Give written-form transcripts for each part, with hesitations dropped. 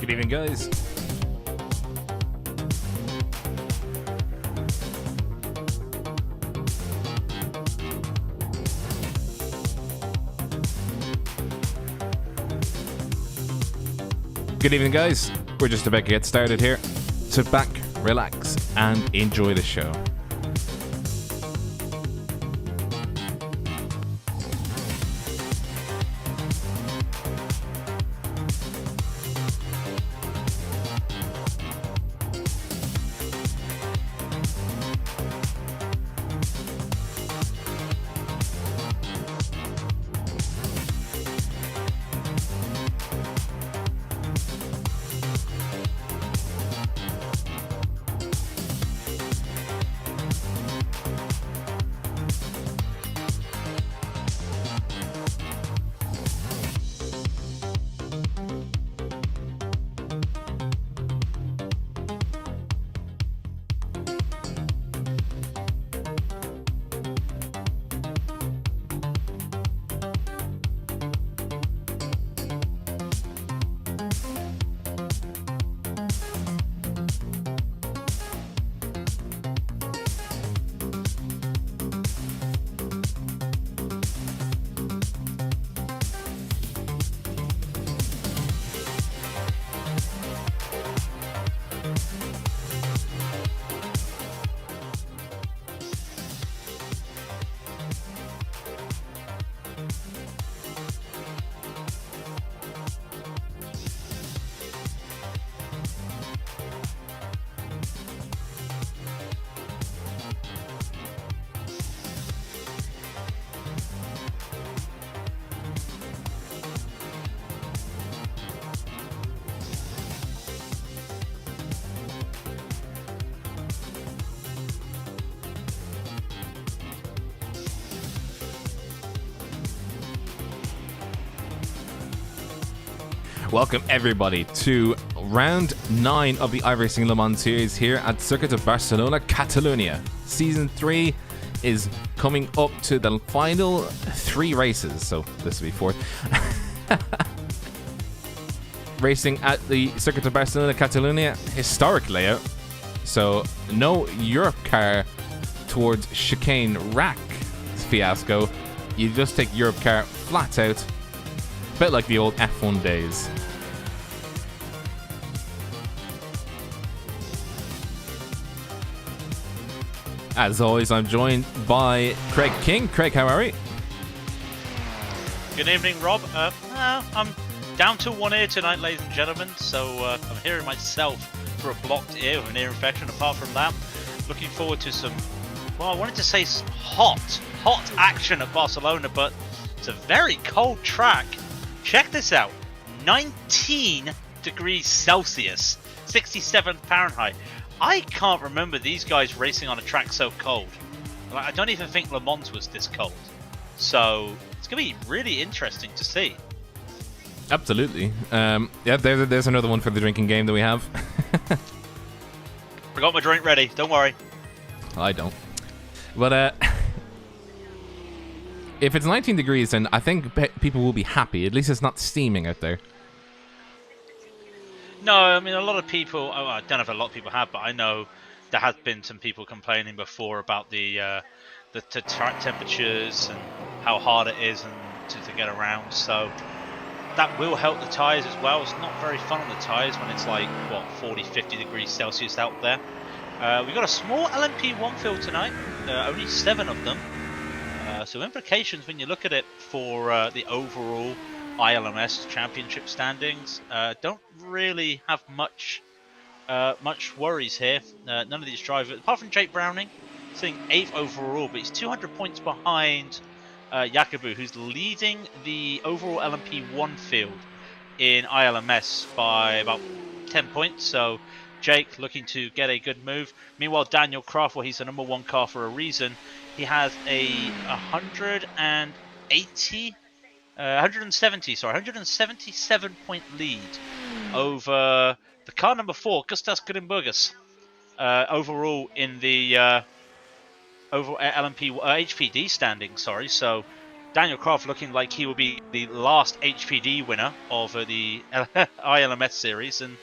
Good evening, guys. Good evening, guys. We're just about to get started here. Sit back, relax, and enjoy the show. Welcome everybody to round 9 of the iRacing LeMans series here at Circuit of Barcelona Catalunya. Season 3 is coming up to the final 3 races, so this will be 4th. Racing at the Circuit of Barcelona Catalunya, historic layout. So no Europe car towards chicane rack fiasco. You just take Europe car flat out. A bit like the old F1 days. As always, I'm joined by Craig King. Craig, how are you? Good evening, Rob. I'm down to one ear tonight, ladies and gentlemen, so I'm hearing myself for a blocked ear with an ear infection. Apart from that, looking forward to some, well, I wanted to say hot action at Barcelona, but it's a very cold track. Check this out, 19 degrees Celsius, 67 Fahrenheit. I can't remember these guys racing on a track so cold. I don't even think Le Mans was this cold. So it's going to be really interesting to see. Absolutely. Yeah, there's another one for the drinking game that we have. I got my drink ready, don't worry. I don't. But if it's 19 degrees, then I think people will be happy. At least it's not steaming out there. No, I mean, a lot of people, I don't know if a lot of people have, but I know there has been some people complaining before about the track temperatures and how hard it is and to get around. So that will help the tyres as well. It's not very fun on the tyres when it's like, what, 40, 50 degrees Celsius out there. We've got a small LMP1 field tonight, only 7 of them. So implications when you look at it for the overall ILMS championship standings don't really have much worries here. None of these drivers, apart from Jake Browning, sitting 8th overall, but he's 200 points behind Jacobu, who's leading the overall LMP1 field in ILMS by about 10 points. So Jake looking to get a good move. Meanwhile, Daniel Craft, well, he's the number 1 car for a reason. He has a 177 point lead over the car number 4, Gustas Grimburgas, overall in the over LMP HPD standing. Sorry, so Daniel Croft looking like he will be the last HPD winner of the ILMS series. And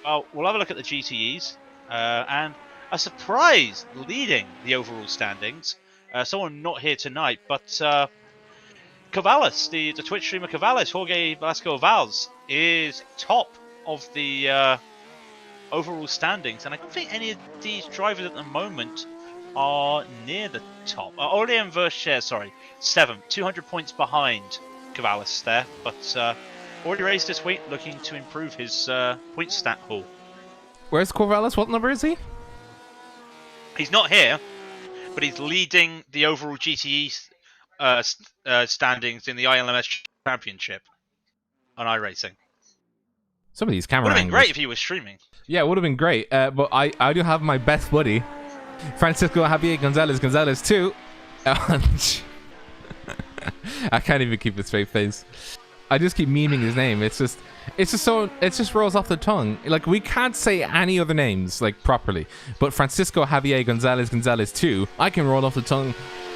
we'll have a look at the GTEs. And a surprise leading the overall standings. Someone not here tonight, but Cavalis, the Twitch streamer Cavalis, Jorge Velasco Valls, is top of the overall standings. And I don't think any of these drivers at the moment are near the top. Aurelien Vercher, sorry, 7th, 200 points behind Cavalis there, but already raced this week, looking to improve his point stat haul. Where's Corvallis? What number is he? He's not here, but he's leading the overall GTE standings in the ILMS Championship on iRacing. Some of these camera would have been angles. great if he was streaming. Yeah, it would have been great, but I do have my best buddy, Francisco Javier Gonzalez 2. I can't even keep a straight face. I just keep memeing his name. It just rolls off the tongue. Like, we can't say any other names like properly, but Francisco Javier Gonzalez 2, I can roll off the tongue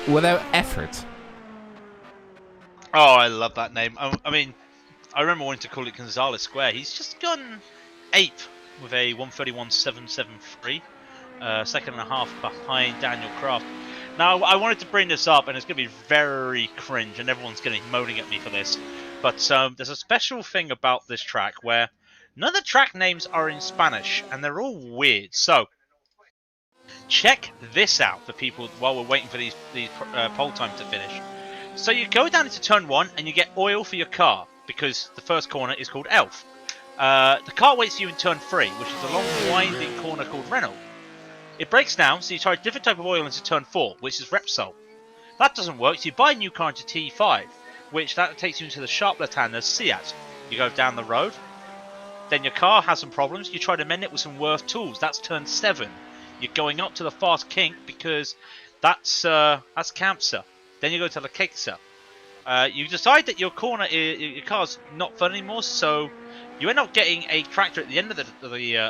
without effort. Oh, I love that name. I mean, I remember wanting to call it Gonzalez Square. He's just gone 8th with a 131.773, second and a half behind Daniel Croft. Now, I wanted to bring this up, and it's going to be very cringe, and everyone's going to be moaning at me for this. But there's a special thing about this track where none of the track names are in Spanish, and they're all weird. So, check this out for people while we're waiting for these poll times to finish. So you go down into turn 1, and you get oil for your car, because the first corner is called Elf. The car waits for you in turn 3, which is a long winding corner called Renault. It breaks down, so you try a different type of oil into turn 4, which is Repsol. That doesn't work, so you buy a new car into T5, which that takes you into the sharp left-hander Seat. You go down the road, then your car has some problems, you try to mend it with some Worth tools, that's turn 7. You're going up to the fast kink because that's Campsa. Then you go to the Keksa. You decide that your car's not fun anymore, so you end up getting a tractor at the end of the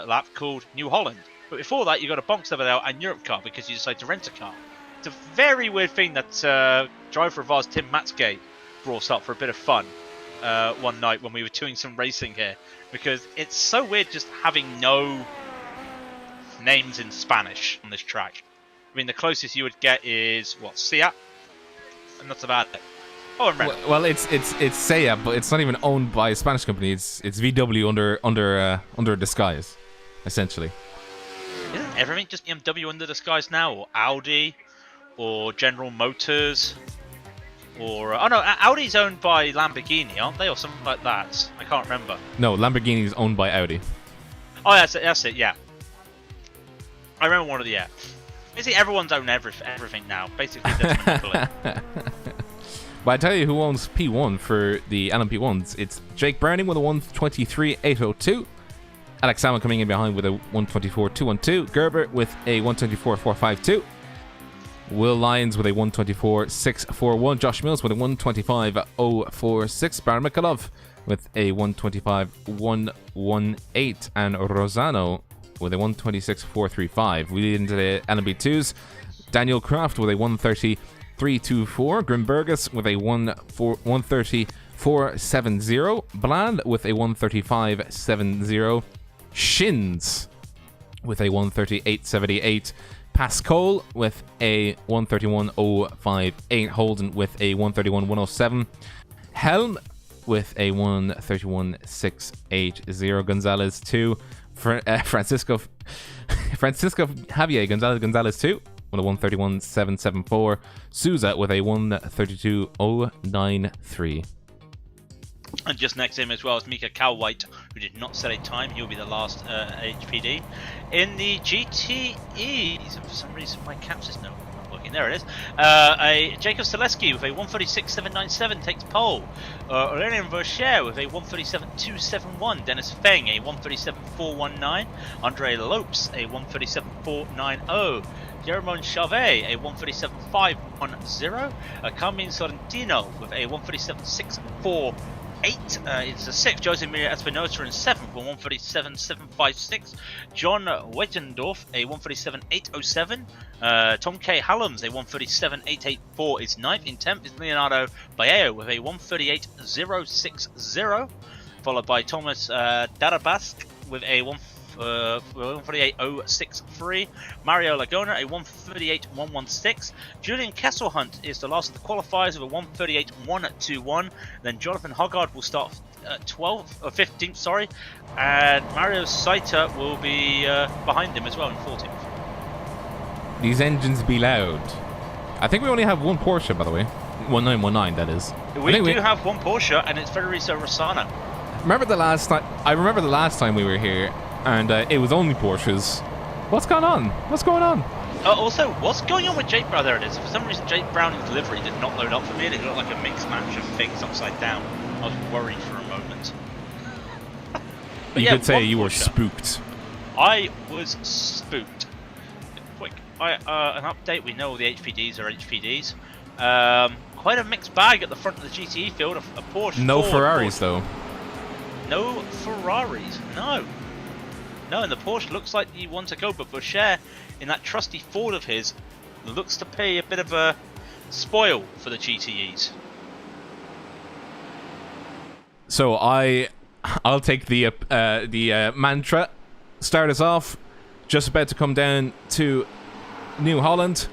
lap called New Holland. But before that, you got a Bonks level out and Europe car because you decide to rent a car. It's a very weird thing that driver of ours, Tim Matsgate, brought up for a bit of fun one night when we were doing some racing here. Because it's so weird just having no names in Spanish on this track. I mean, the closest you would get is, Seat? And that's about it. Oh, and Renault. Well, it's Seat, but it's not even owned by a Spanish company. It's VW under disguise, essentially. Isn't everything just BMW under disguise now, or Audi, or General Motors, or Audi's owned by Lamborghini, aren't they, or something like that? I can't remember. No, Lamborghini is owned by Audi. Oh, that's it. Yeah, I remember one of the Basically, everyone's owned everything now. Basically, there's monopoly. But I tell you who owns P1 for the LMP1s. It's Jake Browning with a 123.802. Alex Salmon coming in behind with a 124.212. Gerber with a 124.452. Will Lyons with a 124.641. Josh Mills with a 125.046. Baron Mikolov with a 125.118. And Rosano with a 126.435. We lead into the LMP2s. Daniel Kraft with a 130.324. Grimbergus with a 130.470. Bland with a 135.70. Shins with a 138.78. Pascal with a 131.058. Holden with a 131.107. Helm with a 131.680. Gonzalez 2. Francisco Javier Gonzalez 2 with a 131.774. Souza with a 132.093. And just next to him as well is Mika Calwhite, who did not set a time. He'll be the last HPD. In the GTEs, and for some reason my caps is not working. There it is. A Jacob Selesky with a 136.797 takes pole. Aurelien Vercher with a 137.271. Dennis Feng a 137.419. Andre Lopes a 137.490. Jeroen Chavet a 137.510. Carmine Sorrentino with a 137.645. 8 is the 6th. Jose Maria Espinosa in 7th with 137.756. John Wettendorf a 137.807. Tom K. Hallams a 137.884 is 9th. In 10th is Leonardo Baeo with a 138.060. Followed by Thomas Darabask with a 138.063. Mario Lagona a 138.116. Julian Kesselhunt is the last of the qualifiers with a 138.121. Then Jonathan Hoggard will start 12th or 15th, sorry, and Mario Saita will be behind him as well in 14th. These engines be loud. I think we only have one Porsche, by the way. 1919, that is. We do have one Porsche, and it's Federico Rossana. I remember the last time we were here, and it was only Porsches. What's going on? What's going on? Also, what's going on with Jake Brown? There it is. For some reason, Jake Browning's livery did not load up for me. It looked like a mixed match of things upside down. I was worried for a moment. You could say you were spooked. I was spooked. Quick, an update. We know all the HPDs are HPDs. Quite a mixed bag at the front of the GTE field. A Porsche. No Ford, Ferraris though. No Ferraris. No. No, and the Porsche looks like he wants to go, but Boucher, in that trusty Ford of his, looks to pay a bit of a spoil for the GTEs. So I'll take the mantra. Start us off. Just about to come down to New Holland.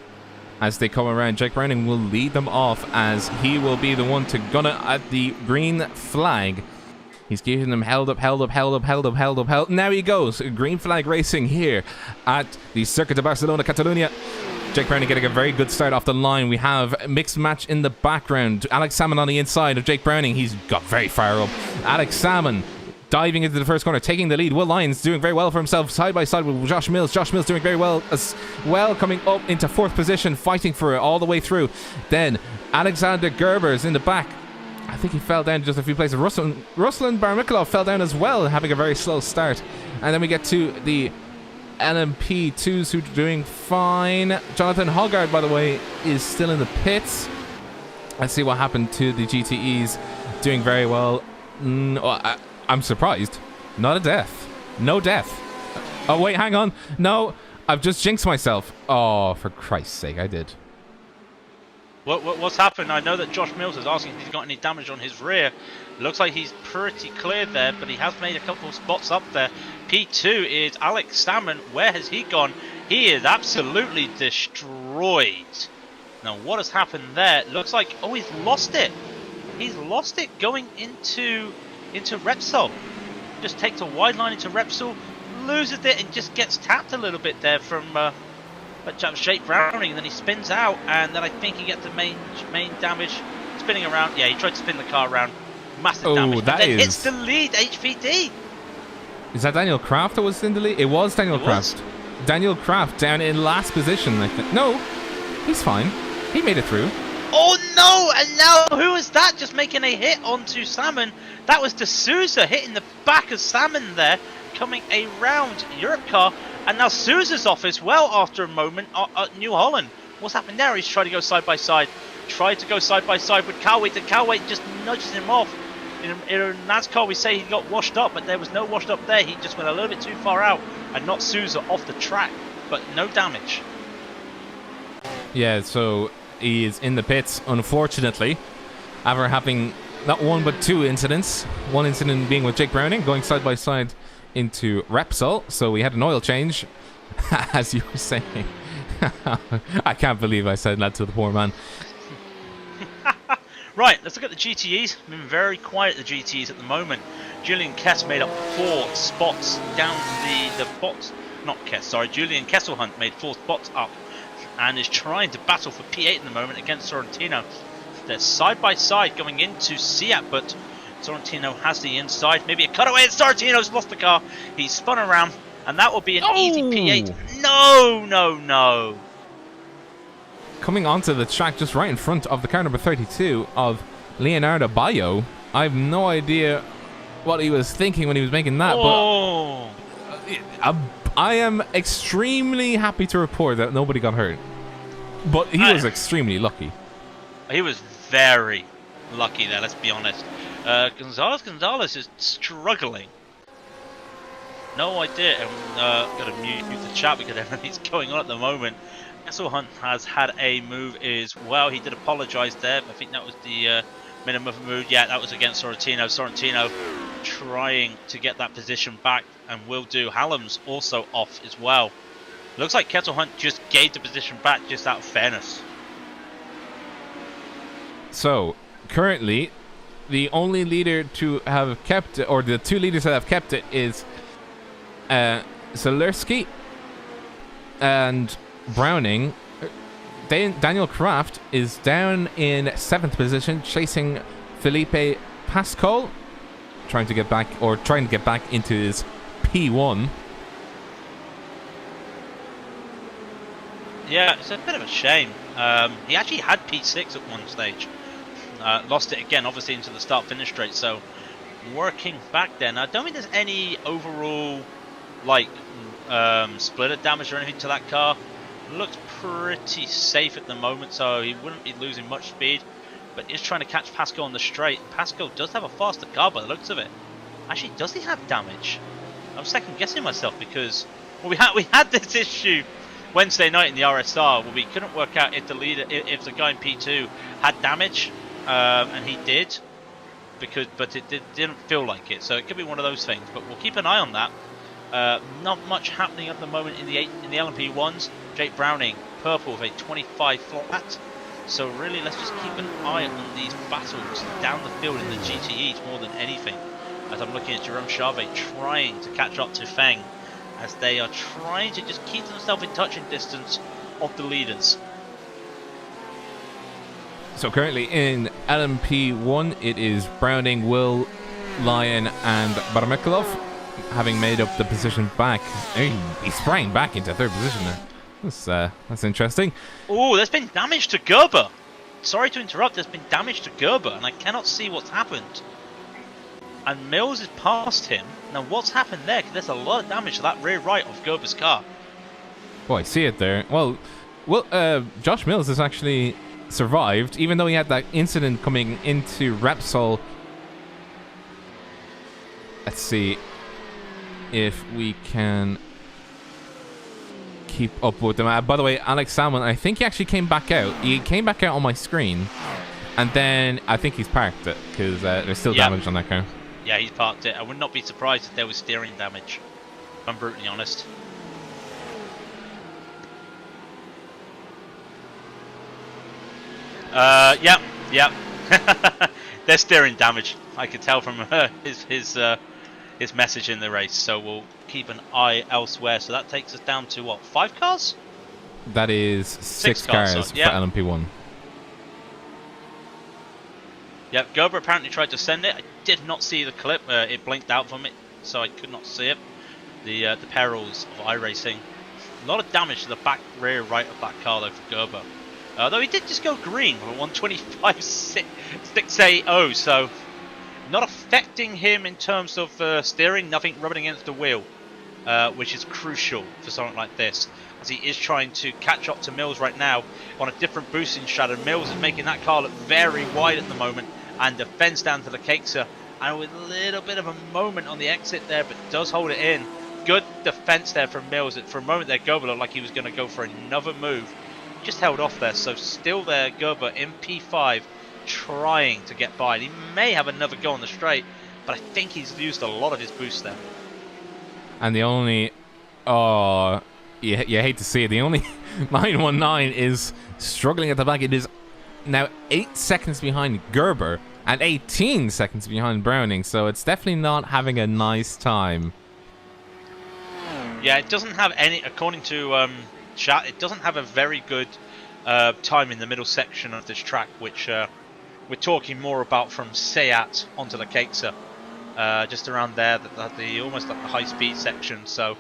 As they come around, Jake Browning will lead them off as he will be the one to gun it at the green flag. He's keeping them held up. Now he goes. Green flag racing here at the Circuit de Barcelona Catalunya. Jake Browning getting a very good start off the line. We have a mixed match in the background. Alex Salmon on the inside of Jake Browning. He's got very far up. Alex Salmon diving into the first corner, taking the lead. Will Lyons doing very well for himself, side by side with Josh Mills. Josh Mills doing very well as well, coming up into 4th position, fighting for it all the way through. Then Alexander Gerber is in the back. I think he fell down just a few places. Ruslan Barmikalov fell down as well, having a very slow start. And then we get to the LMP2s who are doing fine. Jonathan Hoggard, by the way, is still in the pits. Let's see what happened to the GTEs. Doing very well. I'm surprised. Not a death. No death. Oh, wait, hang on. No, I've just jinxed myself. Oh, for Christ's sake, I did. What's happened? I know that Josh Mills is asking if he's got any damage on his rear. Looks like he's pretty clear there, but he has made a couple of spots up there. P2 is Alex Salmon. Where has he gone? He is absolutely destroyed. Now, what has happened there? Looks like, oh, he's lost it. He's lost it going into Repsol. Just takes a wide line into Repsol, loses it, and just gets tapped a little bit there from Jake Browning. Then he spins out, and then I think he gets the main damage. Spinning around. Yeah, he tried to spin the car around. Massive damage. That then hits the lead HPD. Is that Daniel Kraft that was in the lead? It was Daniel Kraft. Daniel Kraft down in last position, I think. No, he's fine. He made it through. Oh no! And now who is that just making a hit onto Salmon? That was D'Souza hitting the back of Salmon there, coming around Europe car. And now Souza's off as well after a moment at New Holland. What's happened there? He's trying to go side by side. Tried to go side by side with Calway. And Calway just nudges him off. In NASCAR we say he got washed up, but there was no washed up there. He just went a little bit too far out and knocked Souza off the track, but no damage. Yeah, so he is in the pits, unfortunately, after having not one but two incidents. One incident being with Jake Browning going side by side into Repsol. So we had an oil change, as you were saying. I can't believe I said that to the poor man. Right, let's look at the GTEs. Been very quiet, the GTEs at the moment. Julian Kess made up 4 spots down the box. Not Kess, sorry. Julian Kesselhunt made 4 spots up and is trying to battle for P8 at the moment against Sorrentino. They're side by side going into Seat, but Sorrentino has the inside. Maybe a cutaway, and Sorrentino's lost the car. He's spun around, and that will be an easy P8. No. Coming onto the track just right in front of the car number 32 of Leonardo Baio. I have no idea what he was thinking when he was making that, but I am extremely happy to report that nobody got hurt. But he was extremely lucky. He was very, lucky there, let's be honest. Gonzalez is struggling. No idea. I'm going to mute the chat because everything's going on at the moment. Castle Hunt has had a move as well. He did apologise there. I think that was the minimum move. Yeah, that was against Sorrentino. Sorrentino trying to get that position back and will do. Hallam's also off as well. Looks like Kettle Hunt just gave the position back just out of fairness. So, currently, the only leader to have kept it, or the two leaders that have kept it, is Zaleski and Browning. Daniel Kraft is down in 7th position, chasing Felipe Pascal, trying to get back into his P1. Yeah, it's a bit of a shame. He actually had P6 at one stage. Lost it again, obviously, into the start-finish straight. So, working back then. I don't think there's any overall, like, splitter damage or anything to that car. Looks pretty safe at the moment, so he wouldn't be losing much speed. But he's trying to catch Pascal on the straight. Pascal does have a faster car by the looks of it. Actually, does he have damage? I'm second guessing myself because well, we had this issue Wednesday night in the RSR where we couldn't work out if the leader, if the guy in P2 had damage, and he did, but it didn't feel like it. So it could be one of those things. But we'll keep an eye on that. Not much happening at the moment in the LMP ones. Jake Browning, purple with a 25 flat. So really, let's just keep an eye on these battles down the field in the GTEs more than anything. As I'm looking at Jerome Chave trying to catch up to Feng, as they are trying to just keep themselves in touching distance of the leaders. So currently in LMP1, it is Browning, Will, Lyon, and Barmekolov, having made up the position back. He sprang back into 3rd position there. That's interesting. Oh, there's been damage to Gerber. Sorry to interrupt, there's been damage to Gerber, and I cannot see what's happened. And Mills is past him. Now, what's happened there? Because there's a lot of damage to that rear right of Gerber's car. Oh, I see it there. Well, Josh Mills has actually survived, even though he had that incident coming into Repsol. Let's see if we can keep up with them. By the way, Alex Salmon, I think he actually came back out. He came back out on my screen, and then I think he's parked it because there's still damage on that car. Yeah, he's parked it. I would not be surprised if there was steering damage, if I'm brutally honest. Yeah. There's steering damage. I could tell from his message in the race. So we'll keep an eye elsewhere. So that takes us down to what? 5 cars? That is 6 cars for LMP1. Yep, Gerber apparently tried to send it. I did not see the clip. It blinked out from it, so I could not see it. The perils of iRacing. A lot of damage to the back rear right of that car though for Gerber. Though he did just go green for 125.680, so not affecting him in terms of steering, nothing rubbing against the wheel, which is crucial for something like this, as he is trying to catch up to Mills right now on a different boosting strategy. Mills is making that car look very wide at the moment, and defends down to the Cakeser, and with a little bit of a moment on the exit there, but does hold it in. Good defense there from Mills. For a moment there, Gerber looked like he was going to go for another move. Just held off there, so still there, Gerber in P5, trying to get by. He may have another go on the straight, but I think he's used a lot of his boost there. And the only, you hate to see it, the only 919 is struggling at the back. It is now 8 seconds behind Gerber and 18 seconds behind Browning, so it's definitely not having a nice time. Yeah, it doesn't have any, according to chat, it doesn't have a very good time in the middle section of this track, which we're talking more about from Seat onto the Cakeser, just around there, the almost like the high speed section. So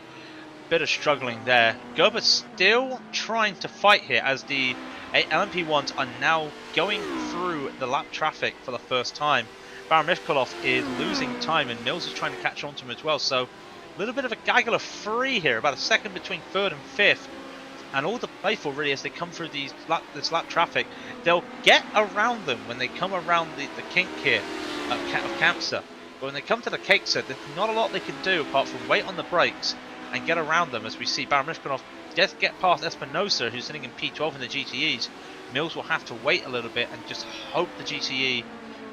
bit of struggling there. Gerber still trying to fight here, as the LMP1s are now going through the lap traffic for the first time. Baron Mifkolov is losing time, and Mills is trying to catch on to him as well. So a little bit of a gaggle of 3 here, about a second between 3rd and 5th. And all to play for really as they come through this lap traffic, they'll get around them when they come around the kink here of Kamsa. But when they come to the Cakeser, there's not a lot they can do apart from wait on the brakes and get around them, as we see Baron Mishkinov just get past Espinosa, who's sitting in P12 in the GTEs. Mills will have to wait a little bit and just hope the GTE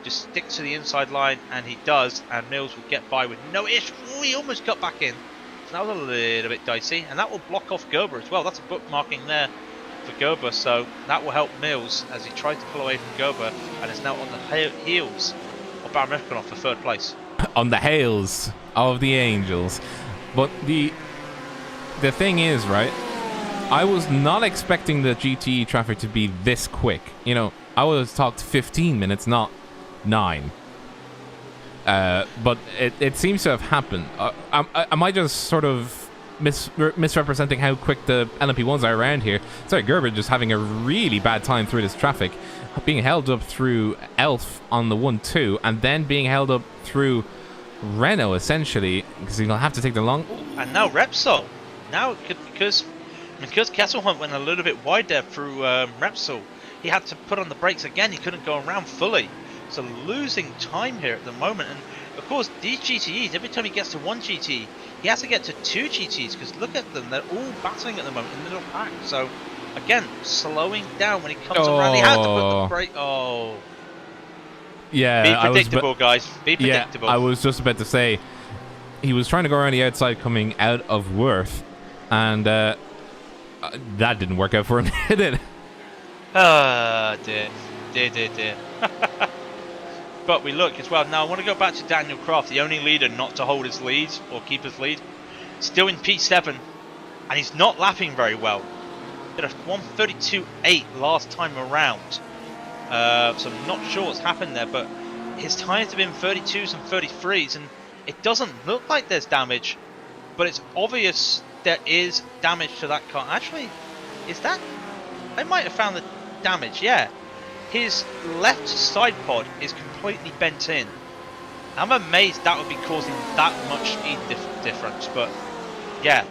just sticks to the inside line, and he does, and Mills will get by with no issue. Ooh, he almost got back in. So that was a little bit dicey, and that will block off Gerber as well. That's a bookmarking there for Gerber, so that will help Mills as he tries to pull away from Gerber, and is now on the heels of Baron Mishkinov for third place. On the heels of the Angels. But the thing is, right, I was not expecting the GTE traffic to be this quick. You know, I was talked 15 minutes, not 9. But it seems to have happened. Am I just sort of misrepresenting how quick the LMP1s are around here? Sorry, Gerber just having a really bad time through this traffic, being held up through Elf on the 1-2, and then being held up through Renault, essentially, because he'll have to take the long... And now Repsol. Now, because Kesselhunt went a little bit wide there through Repsol, he had to put on the brakes again. He couldn't go around fully. So losing time here at the moment. And of course, these GTEs, every time he gets to one GT, he has to get to 2 GTs, because look at them. They're all battling at the moment in the middle pack. So again, slowing down when he comes around. He has to put the brake... Oh... Yeah, be predictable, guys. Be predictable. Yeah, I was just about to say, he was trying to go around the outside coming out of Worth, and that didn't work out for him, did it? Dear. But we look as well. Now I want to go back to Daniel Croft, the only leader not to hold his lead or keep his lead. Still in P7, and he's not lapping very well. He did a 1:32.8 last time around. So I'm not sure what's happened there, but his times have been 32s and 33s, and it doesn't look like there's damage, but it's obvious there is damage to that car. Actually, is that... I might have found the damage, yeah. His left side pod is completely bent in. I'm amazed that would be causing that much speed difference, but yeah,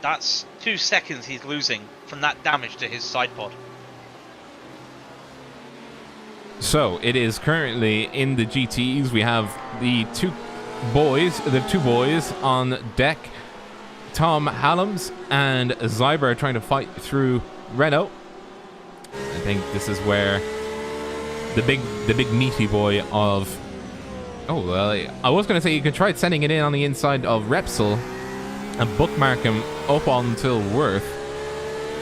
that's 2 seconds he's losing from that damage to his side pod. So it is currently in the GTEs. We have the two boys on deck. Tom Hallams and Zyber trying to fight through Renault. I think this is where the big meaty boy of... Oh, well, I was going to say you could try sending it in on the inside of Repsol and bookmark him up until Worth,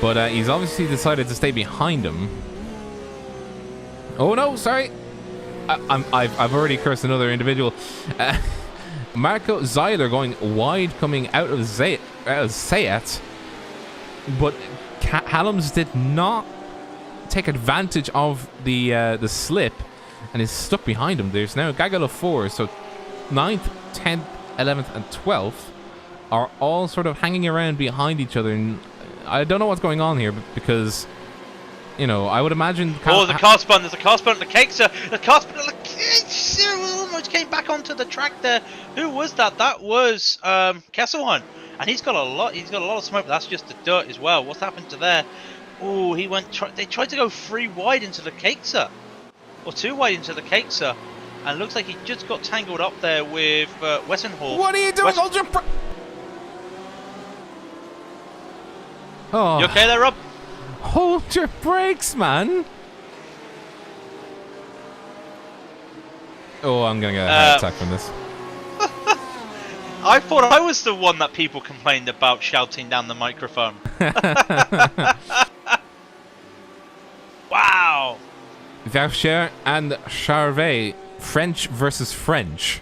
but he's obviously decided to stay behind him. Oh no, sorry. I've already cursed another individual. Marco Zeiler going wide coming out of Sayat, but Hallams did not take advantage of the slip and is stuck behind him. There's now a gaggle of 4, so 9th, 10th, 11th and 12th are all sort of hanging around behind each other, and I don't know what's going on here, because... You know, I would imagine... Oh, the car spun. There's a car spun at the Cakeser. The car spun at the Cakeser almost came back onto the track there. Who was that? That was Kesselhunt. And he's got a lot of smoke, but that's just the dirt as well. What's happened to there? Oh, he went... They tried to go 3 wide into the Cakeser. Or 2 wide into the Cakeser. And it looks like he just got tangled up there with Wessenhall. What are you doing? Hold your... Oh. You okay there, Rob? Hold your brakes, man. Oh, I'm going to get a heart attack from this. I thought I was the one that people complained about shouting down the microphone. Wow. Vercher and Charvet, French versus French.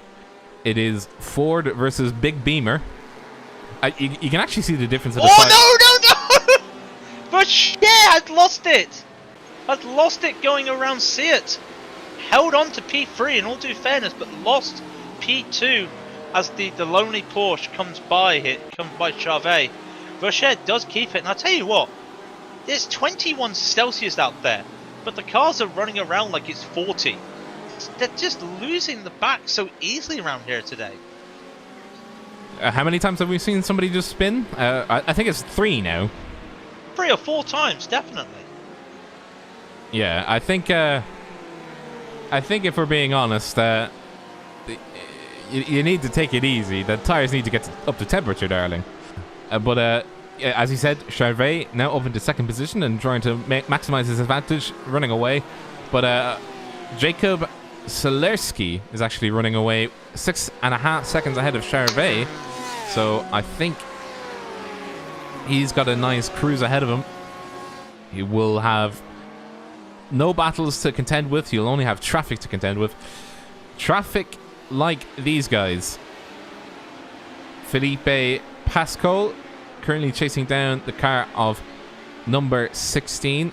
It is Ford versus Big Beamer. You can actually see the difference of the size. No! But yeah, I'd lost it. I'd lost it going around Seat. Held on to P3 in all due fairness, but lost P2 as the lonely Porsche comes by Charvet. Vercher does keep it, and I'll tell you what, there's 21 Celsius out there, but the cars are running around like it's 40. They're just losing the back so easily around here today. How many times have we seen somebody just spin? I think it's 3 now. 3 or 4 times, definitely. Yeah, I think if we're being honest, you need to take it easy. The tires need to get up to temperature, darling. But as he said, Charvet now up into second position and trying to maximize his advantage, running away. But Jacob Selerski is actually running away 6.5 seconds ahead of Charvet. So I think he's got a nice cruise ahead of him. He will have no battles to contend with. He'll only have traffic to contend with. Traffic like these guys. Felipe Pascal currently chasing down the car of number 16,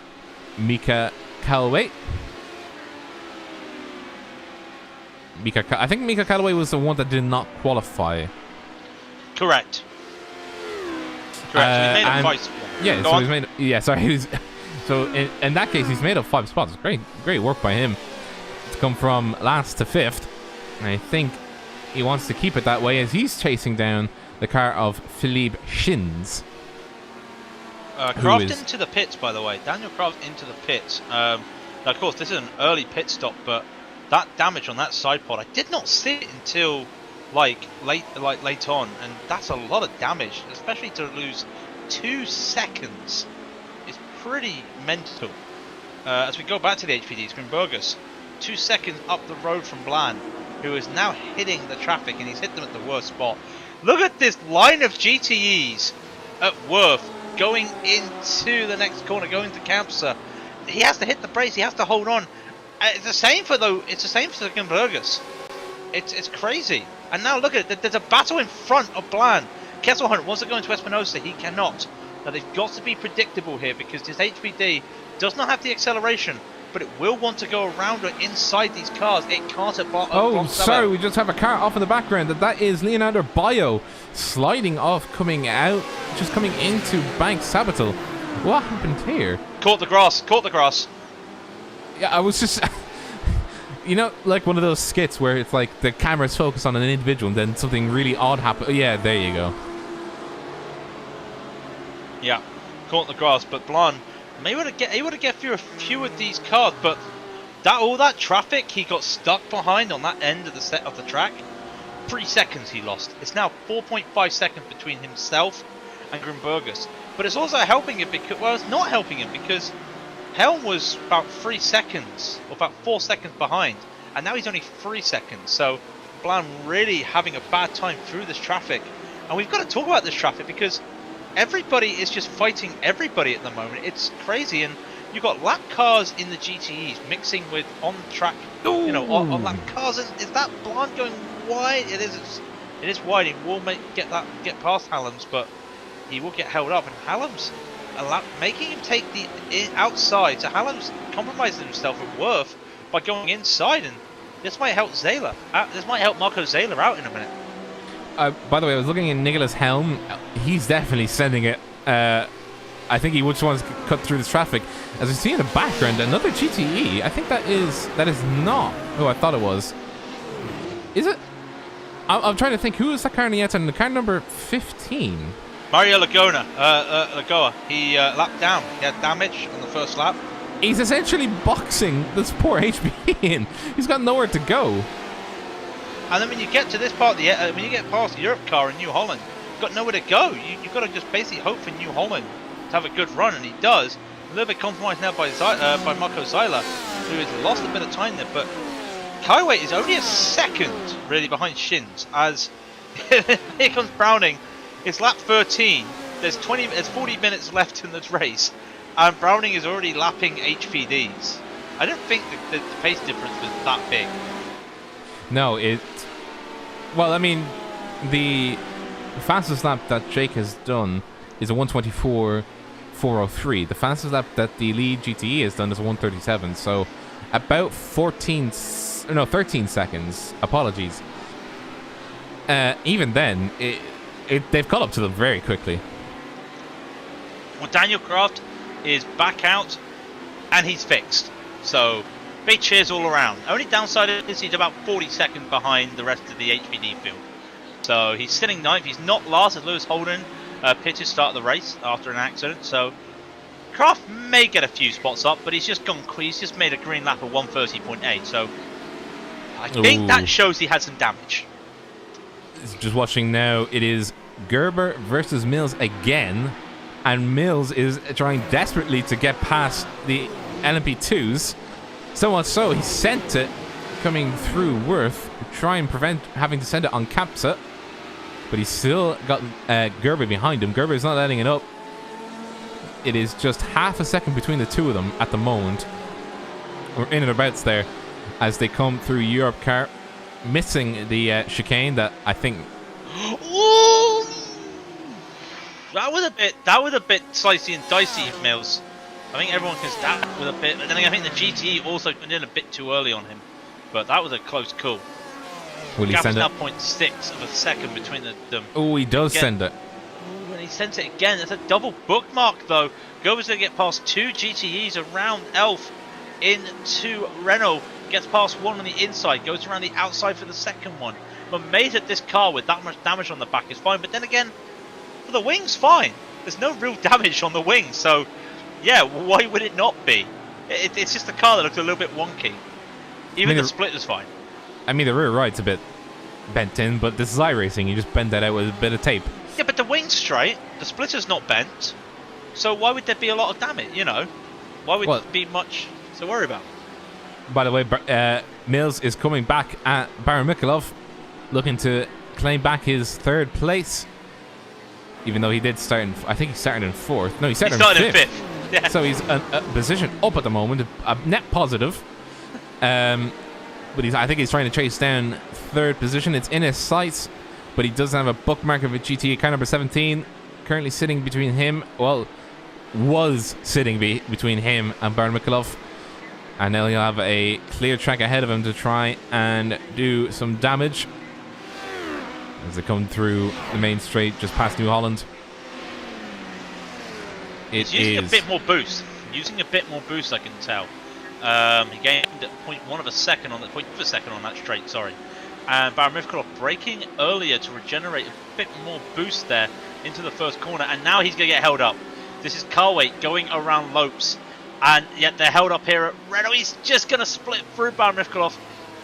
Mika Callaway. I think Mika Callaway was the one that did not qualify. Correct. So he made up 5 spots. Yeah, so he's made. Yeah, sorry. So in that case, he's made up 5 spots. Great work by him to come from last to 5th. And I think he wants to keep it that way as he's chasing down the car of Philippe Schins. Kraft into the pits, by the way. Daniel Kraft into the pits. Now, of course, this is an early pit stop, but that damage on that side pod, I did not see it until late on, and that's a lot of damage, especially to lose 2 seconds. It's pretty mental. As we go back to the HPDs, Grimbergus, 2 seconds up the road from Bland, who is now hitting the traffic, and he's hit them at the worst spot. Look at this line of GTEs at Worth going into the next corner, going to Campsa. He has to hit the brakes. He has to hold on. It's the same for Grimbergus. It's crazy. And now look at it. There's a battle in front of Bland. Kesselhunt wants to go into Espinosa. He cannot. Now they've got to be predictable here because this HPD does not have the acceleration, but it will want to go around or inside these cars. It can't at Oh, sorry, we just have a car off in the background. That is Leonardo Bayo sliding off, coming out, just coming into Bank Sabatel. What happened here? Caught the grass. Yeah, I was just... You know, like one of those skits where it's like the camera's focused on an individual and then something really odd happens. Yeah, there you go. Yeah, caught the grass, but Blanc able to get through a few of these cars, but all that traffic he got stuck behind on that end of the track. 3 seconds he lost. It's now 4.5 seconds between himself and Grimbergus. But it's also helping him because, well, it's not helping him because Helm was about 3 seconds, or about 4 seconds behind, and now he's only 3 seconds. So Blanc really having a bad time through this traffic. And we've got to talk about this traffic because everybody is just fighting everybody at the moment. It's crazy, and you've got lap cars in the GTEs mixing with on-track, on lap cars. And is that Blanc going wide? It is wide. He will get past Hallam's, but he will get held up. And Hallam's making him take the outside. So Hallam's compromising himself at Worth by going inside, and this might help Zayla. This might help Marco Zayla out in a minute. By the way, I was looking at Nicholas Helm. He's definitely sending it. I think he just wants to cut through this traffic. As we see in the background, another GTE. I think that is not who I thought it was. Is it? I'm trying to think. Who is that car in the outside? And the car number 15. Mario Lagoa. He lapped down. He had damage on the first lap. He's essentially boxing this poor HB in. He's got nowhere to go. And then when you get to this part of when you get past the Europe car in New Holland, you've got nowhere to go. You've got to just basically hope for New Holland to have a good run, and he does. A little bit compromised now by Marco Zyla, who has lost a bit of time there. But Kaiway is only a second really behind Shins. As here comes Browning. It's lap 13. There's 40 minutes left in this race, and Browning is already lapping HPDs. I don't think the pace difference was that big. No, well, I mean, the fastest lap that Jake has done is a 1:24.403. The fastest lap that the lead GTE has done is a 1:37. So about 13 seconds. Apologies. Even then, they've caught up to them very quickly. Well, Daniel Kraft is back out, and he's fixed. So big cheers all around. Only downside is he's about 40 seconds behind the rest of the HPD field. So he's sitting ninth. He's not last as Lewis Holden pitted to start the race after an accident. So Kraft may get a few spots up, but he's just made a green lap of 130.8. So I think that shows he had some damage. Just watching now, it is Gerber versus Mills again, and Mills is trying desperately to get past the LMP2s. So much so, he sent it coming through Worth to try and prevent having to send it on Capsa. But he's still got Gerber behind him. Gerber is not letting it up. It is just half a second between the two of them at the moment. We're in and abouts there as they come through Europe car, missing the chicane that I think... Ooh! That was a bit slicey and dicey, Mills. I think everyone can stand with a bit, but then I think the GTE also went in a bit too early on him. But that was a close call. Will he Gap send is it? now 0.6 of a second between them. Oh, he does send it. When he sends it again, it's a double bookmark though. Goes to get past 2 GTEs around Elf into Renault. Gets past one on the inside, goes around the outside for the second one. But made it this car with that much damage on the back is fine. But then again, for the wings, fine. There's no real damage on the wings, so yeah, why would it not be? It's just the car that looks a little bit wonky. Even the split is fine. I mean, the rear right's a bit bent in, but this is iRacing. You just bend that out with a bit of tape. Yeah, but the wing's straight. The splitter's not bent. So why would there be a lot of damage, you know? Why would there be much to worry about? By the way, Mills is coming back at Baron Mikulov, looking to claim back his third place. Even though he did start in... I think he started in 4th. No, he started in 5th. Yeah. So he's a position up at the moment, a net positive. But I think he's trying to chase down 3rd position. It's in his sights, but he does have a bookmark of a GT car number 17 currently sitting between him. Well, was sitting between him and Baron Mikulov. And now he'll have a clear track ahead of him to try and do some damage as they come through the main straight just past New Holland. He's using a bit more boost. I can tell. He gained 0.1 of a second on that 0.2 of a second on that straight. Sorry, and Baron Mikulov braking earlier to regenerate a bit more boost there into the first corner, and now he's going to get held up. This is Carway going around Lopes, and yet they're held up here at Renault. He's just going to split through Baron Mikulov.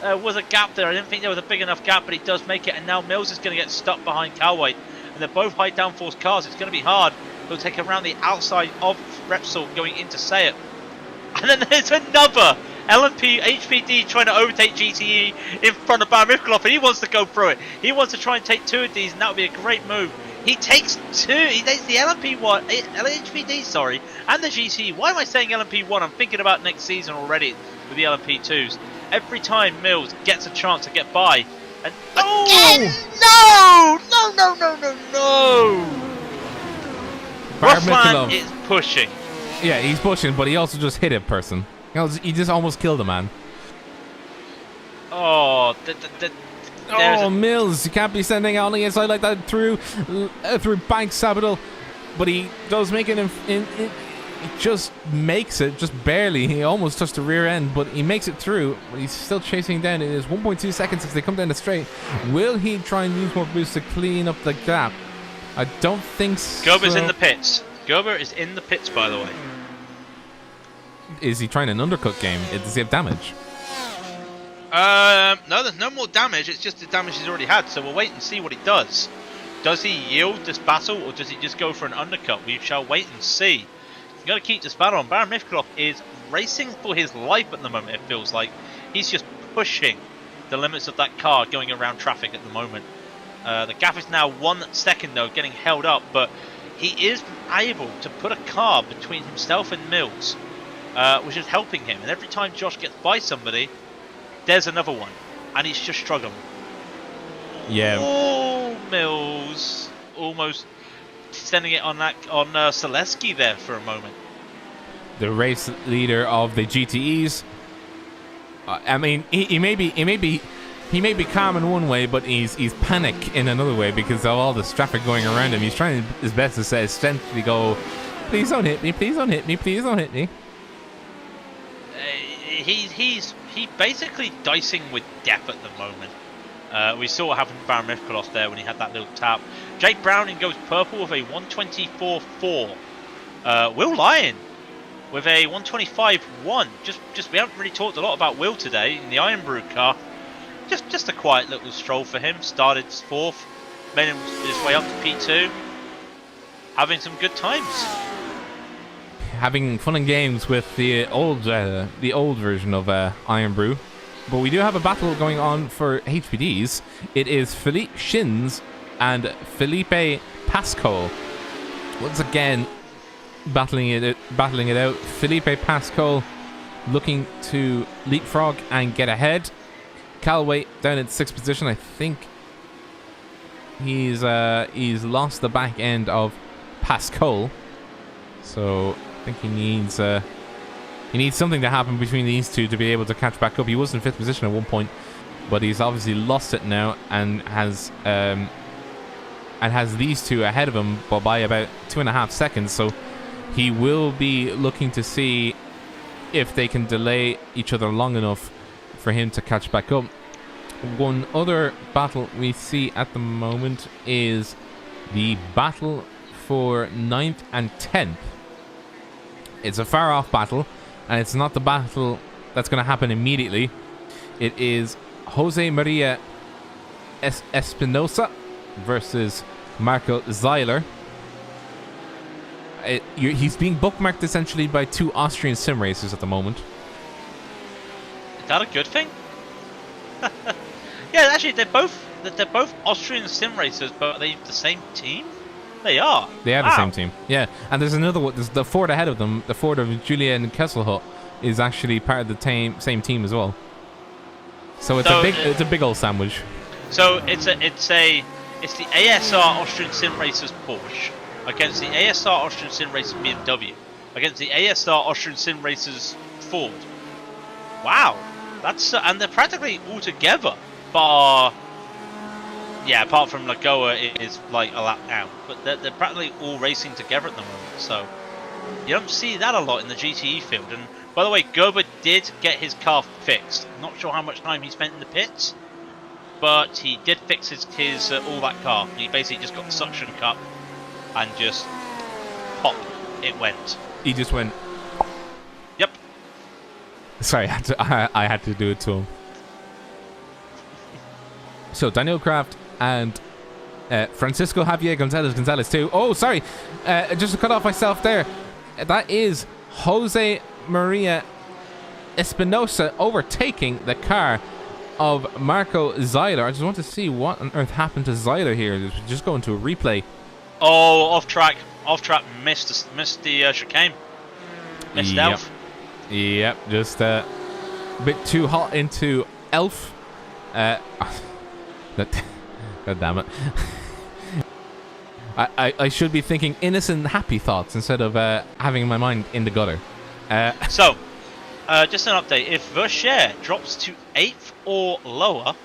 There was a gap there. I didn't think there was a big enough gap, but he does make it, and now Mills is going to get stuck behind Carway, and they're both high downforce cars. It's going to be hard. He'll take around the outside of Repsol going into Sayat. And then there's another LMP HPD trying to overtake GTE in front of Baron Mikulov, and he wants to go through it. He wants to try and take 2 of these, and that would be a great move. He takes 2. He takes the LMP1, HPD, sorry, and the GTE. Why am I saying LMP1? I'm thinking about next season already with the LMP2s. Every time Mills gets a chance to get by, and again, no! Ruslan is pushing. Yeah, he's pushing, but he also just hit a person. He just almost killed a man. Oh, Mills, you can't be sending on the inside like that through Bank Sabadell. But he does make it he just makes it, just barely. He almost touched the rear end, but he makes it through. But he's still chasing down. It is 1.2 seconds as they come down the straight. Will he try and use more boost to clean up the gap? I don't think so. Gerber's in the pits. Gerber is in the pits, by the way. Is he trying an undercut game? Does he have damage? No, there's no more damage. It's just the damage he's already had. So we'll wait and see what he does. Does he yield this battle, or does he just go for an undercut? We shall wait and see. He's got to keep this battle on. Baron Mikulov is racing for his life at the moment, it feels like. He's just pushing the limits of that car going around traffic at the moment. The gap is now 1 second, though, getting held up, but he is able to put a car between himself and Mills, which is helping him. And every time Josh gets by somebody, there's another one, and he's just struggling. Yeah. Oh, Mills almost sending it on Selesky there for a moment. The race leader of the GTEs. I mean, he may be calm in one way, but he's panic in another way because of all this traffic going around him. He's trying his best to say his strength to go, please don't hit me, please don't hit me, please don't hit me. He's basically dicing with death at the moment. We saw what happened to Baron Mikulov there when he had that little tap. Jake Browning goes purple with a 124.4. Will Lyon with a 125.1. Just we haven't really talked a lot about Will today in the Iron Brew car. Just a quiet little stroll for him. Started 4th, made his way up to P2, having some good times. Having fun and games with the old version of Iron Brew. But we do have a battle going on for HPDs. It is Philippe Shins and Felipe Pasco. Once again, battling it out. Felipe Pasco looking to leapfrog and get ahead. Callaway down in 6th position. I think he's lost the back end of Pascal, so I think he needs something to happen between these two to be able to catch back up. He was in 5th position at one point, but he's obviously lost it now and has these two ahead of him by about 2.5 seconds. So he will be looking to see if they can delay each other long enough for him to catch back up. One other battle we see at the moment is the battle for 9th and 10th. It's a far off battle, and it's not the battle that's going to happen immediately. It is Jose Maria Espinosa versus Marco Zeiler. He's being bookmarked essentially by 2 Austrian sim racers at the moment. Is that a good thing? Yeah, actually, they're both Austrian sim racers, but are they the same team? They are. They are the same team. Yeah, and there's another one. There's the Ford ahead of them. The Ford of Julian Kesselhut is actually part of the same team as well. So it's a big old sandwich. So it's the ASR Austrian sim racers Porsche against the ASR Austrian sim racers BMW against the ASR Austrian sim racers Ford. Wow, that's and they're practically all together, apart from Lagoa is like a lap out, but they're practically all racing together at the moment. So you don't see that a lot in the GTE field. And by the way, Gerber did get his car fixed. Not sure how much time he spent in the pits, but he did fix his all that car. He basically just got the suction cup and just pop, it went. He just went. Yep. Sorry, I had to do it to him. So Daniel Kraft and Francisco Javier Gonzalez too. Oh, sorry, just to cut off myself there. That is Jose Maria Espinosa overtaking the car of Marco Zeiler. I just want to see what on earth happened to Zeiler here. Just go into a replay. Oh, off track, missed the chicane. Missed Elf. Yep, just a bit too hot into Elf. God damn it. I should be thinking innocent, happy thoughts instead of having my mind in the gutter. So, just an update. If Vercher drops to 8th or lower,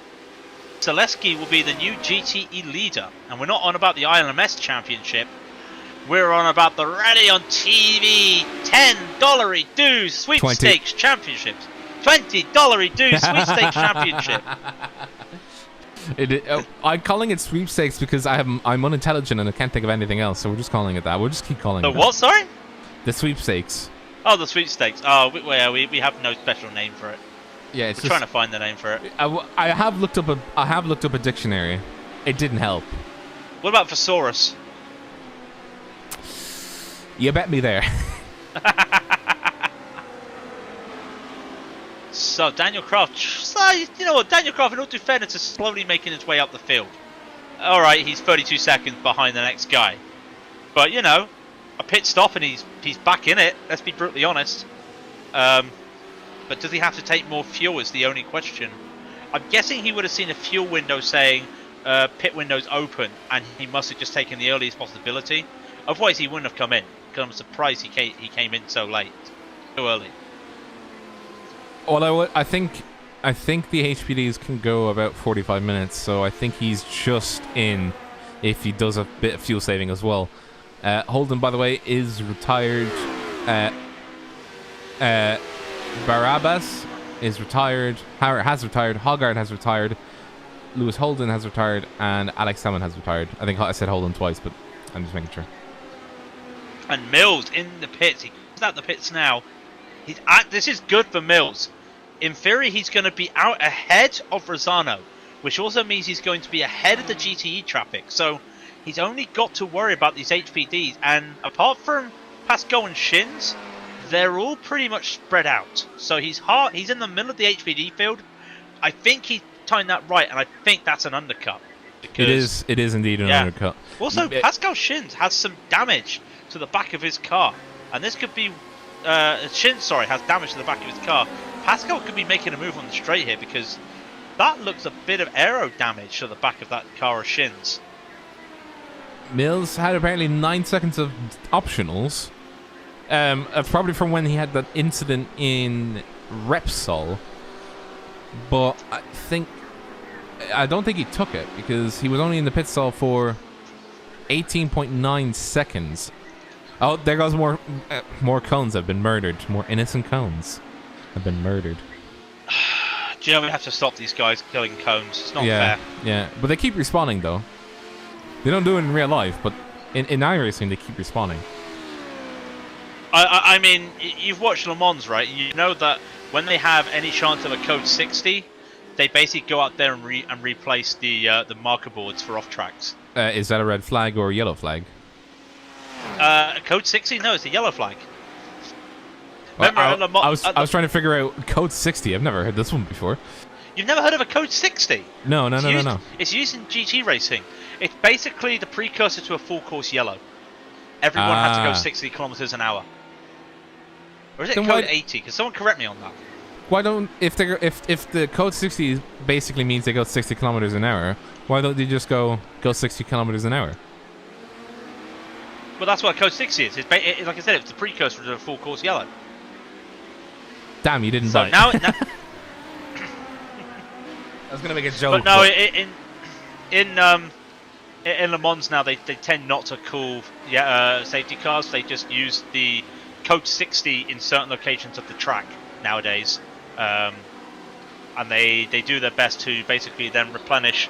Zaleski will be the new GTE leader. And we're not on about the ILMS championship. We're on about the Rally on TV $10 dues sweepstakes championships. $20 dues sweepstakes championship. I'm calling it sweepstakes because I'm unintelligent and I can't think of anything else, so we're just calling it that. We'll just keep calling it that. The what, sorry? The sweepstakes. Oh, the sweepstakes. Oh, we have no special name for it. Yeah, we're trying to find the name for it. I have looked up a dictionary. It didn't help. What about Thesaurus? You bet me there. So Daniel Croft, you know what? Daniel Croft, in all due fairness, is slowly making his way up the field. All right, he's 32 seconds behind the next guy, but you know, a pit stop and he's back in it. Let's be brutally honest. But does he have to take more fuel? Is the only question. I'm guessing he would have seen a fuel window saying pit window's open, and he must have just taken the earliest possibility. Otherwise, he wouldn't have come in. Because I'm surprised he came in so late, so early. Well, I think the HPDs can go about 45 minutes, so I think he's just in if he does a bit of fuel saving as well. Holden, by the way, is retired. Barabbas is retired. Howard has retired. Hoggard has retired. Lewis Holden has retired, and Alex Salmon has retired. I think I said Holden twice, but I'm just making sure. And Mills in the pits. out the pits now. This is good for Mills. In theory, he's going to be out ahead of Rosano, which also means he's going to be ahead of the GTE traffic. So he's only got to worry about these HPDs. And apart from Pascal and Shins, they're all pretty much spread out. So he's in the middle of the HPD field. I think he timed that right, and I think that's an undercut. It is indeed an undercut. Also, Pascal Shins has some damage to the back of his car. And this could be... Shins, has damage to the back of his car. Pascal could be making a move on the straight here because that looks a bit of aero damage to the back of that car of Shins. Mills had apparently 9 seconds of optionals. Probably from when he had that incident in Repsol. But I don't think he took it because he was only in the pit stall for 18.9 seconds. Oh, there goes more cones have been murdered. More innocent cones have been murdered. Do you know we have to stop these guys killing cones? It's not fair. Yeah, but they keep respawning though. They don't do it in real life, but in iRacing they keep respawning. I mean, you've watched Le Mans, right? You know that when they have any chance of a code 60, they basically go out there and replace the marker boards for off tracks. Is that a red flag or a yellow flag? Code 60? No, it's a yellow flag. Well, I was trying to figure out code 60. I've never heard this one before. You've never heard of a code 60? No. It's used in GT racing. It's basically the precursor to a full course yellow. Everyone has to go 60 kilometers an hour. Or is it code 80? Because someone correct me on that. Why don't if the code 60 basically means they go 60 kilometers an hour? Why don't they just go 60 kilometers an hour? Well, that's what code 60 is. Like I said, it's the precursor to a full course yellow. Damn, you didn't buy it. Now, I was gonna make a joke. But no, in Le Mans now they tend not to call safety cars. They just use the code 60 in certain locations of the track nowadays, and they do their best to basically then replenish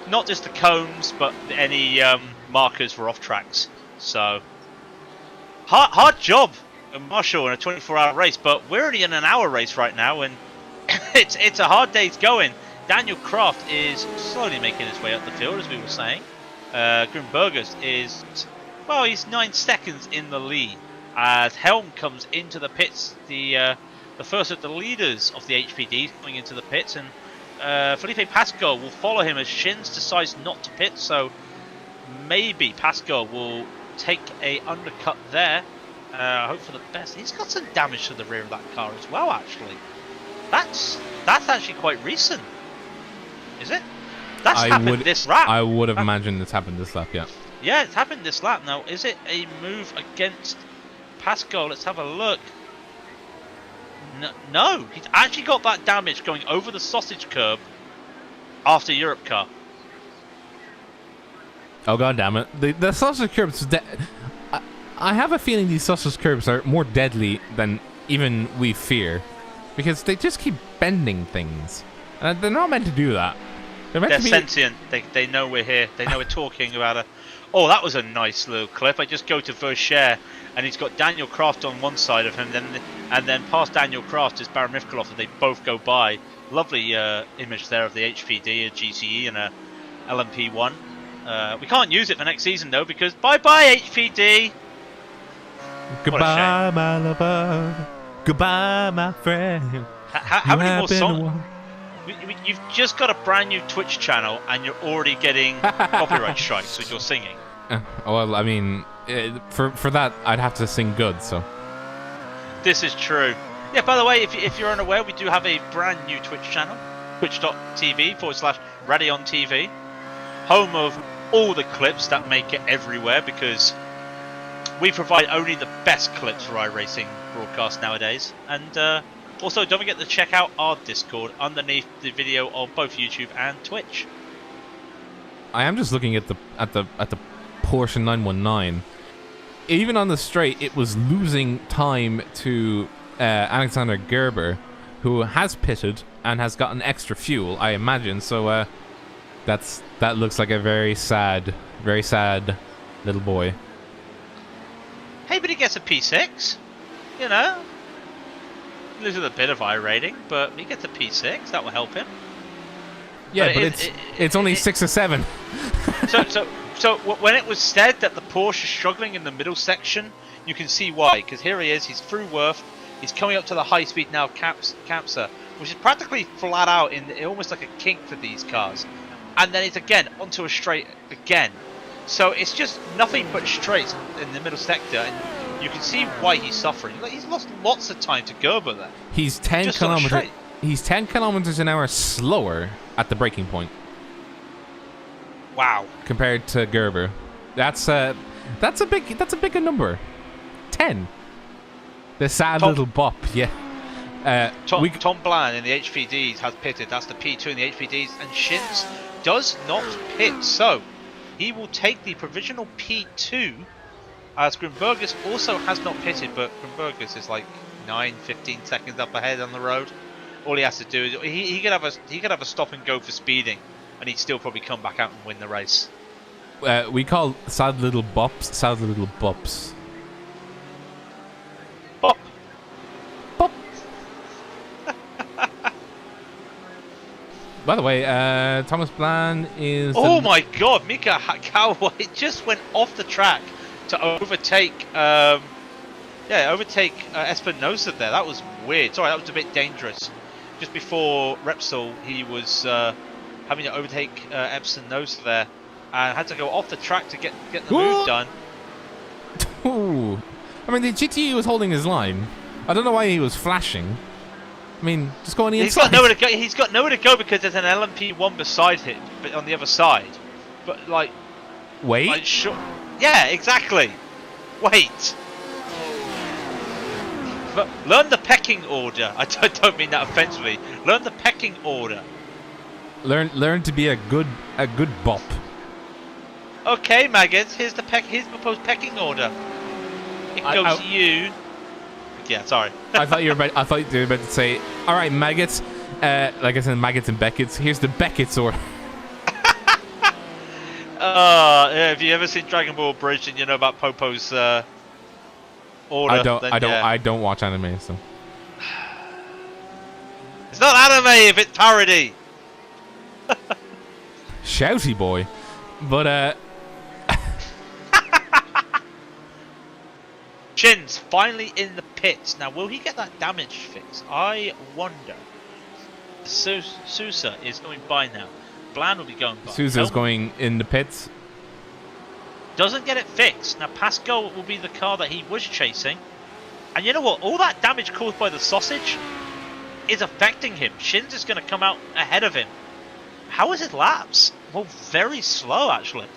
not just the cones but any markers for off tracks. So hard job, Marshall, in a 24-hour race. But we're already in an hour race right now, and it's a hard day's going. Daniel Kraft is slowly making his way up the field, as we were saying. Grimbergus is, well, he's 9 seconds in the lead as Helm comes into the pits. The first of the leaders of the HPDs coming into the pits, and Felipe Pascal will follow him as Shins decides not to pit. So maybe Pascal will take a undercut there. Hope for the best. He's got some damage to the rear of that car as well. Actually, that's actually quite recent. Is it? That's happened this lap. I would have imagined it's happened this lap, yeah. Yeah, it's happened this lap. Now, is it a move against Pascal? Let's have a look. No, he's actually got that damage going over the sausage curb after Europe car. Oh, god damn it. The sausage curbs... I have a feeling these sausage curbs are more deadly than even we fear. Because they just keep bending things. And they're not meant to do that. They're sentient. They know we're here. They know we're talking about it. Oh, that was a nice little clip. I just go to Vershare, and he's got Daniel Kraft on one side of him, and then past Daniel Kraft is Baron Mifkalov, and they both go by. Lovely image there of the HPD, a GCE, and a LMP1. We can't use it for next season, though, because bye-bye, HPD! Goodbye, my lover. Goodbye, my friend. How many more songs? You've just got a brand new Twitch channel and you're already getting copyright strikes with your singing. Well, I mean, for that, I'd have to sing good, so. This is true. Yeah, by the way, if you're unaware, we do have a brand new Twitch channel, twitch.tv/RadionTV, home of all the clips that make it everywhere, because we provide only the best clips for iRacing broadcast nowadays. And also, don't forget to check out our Discord underneath the video on both YouTube and Twitch. I am just looking at the Porsche 919. Even on the straight, it was losing time to Alexander Gerber, who has pitted and has gotten extra fuel, I imagine. So that looks like a very sad little boy. Hey, but he gets a P6. you know, loses a bit of iRating, but he gets a P6. That will help him. Yeah, but it's only 6 or 7. So when it was said that the Porsche is struggling in the middle section, you can see why. Because here he is, he's through Worth, he's coming up to the high speed now Capsa, which is practically flat out in almost like a kink for these cars. And then it's again onto a straight again. So it's just nothing but straights in the middle sector, and you can see why he's suffering. Like, he's lost lots of time to Gerber there. He's 10 kilometers. He's 10 kilometers an hour slower at the braking point. Wow. Compared to Gerber, that's a big number. 10. The sad little bop, yeah. Tom Bland in the HPDs has pitted. That's the P2 in the HPDs, and Shins does not pit, so he will take the provisional P2. As Grimbergus also has not pitted, but Grimbergus is like 9-15 seconds up ahead on the road. All he has to do is he could have a stop and go for speeding, and he'd still probably come back out and win the race. We call sad little bops sad little bops. Bop. Bop. By the way, Thomas Bland is... Oh my god, Mika Kawai just went off the track to overtake Espinosa there. That was weird. Sorry, that was a bit dangerous. Just before Repsol, he was having to overtake Espinosa there, and had to go off the track to get the move done. Ooh. I mean, the GTE was holding his line. I don't know why he was flashing. I mean, just go on the inside. He's got nowhere to go. He's got nowhere to go because there's an LMP1 beside him, but on the other side. But like, wait. Like, sure. Yeah, exactly. Wait. But learn the pecking order. I don't mean that offensively. Learn the pecking order. Learn to be a good bop. Okay, maggots. Here's the proposed pecking order. It goes to you. Yeah, sorry. I thought you were about to say, all right, maggots. Like I said, maggots and Beckett's. Here's the Beckett's order. Yeah, if you ever seen Dragon Ball Bridge and you know about Popo's order, I don't watch anime, so it's not anime if it's parody. Shouty boy, but Chin's finally in the pits. Now, will he get that damage fixed? I wonder. Sousa is going by now. Bland will be going by. Sousa's going in the pits. Doesn't get it fixed. Now, Pascal will be the car that he was chasing. And you know what? All that damage caused by the sausage is affecting him. Shins is going to come out ahead of him. How is his laps? Well, very slow, actually.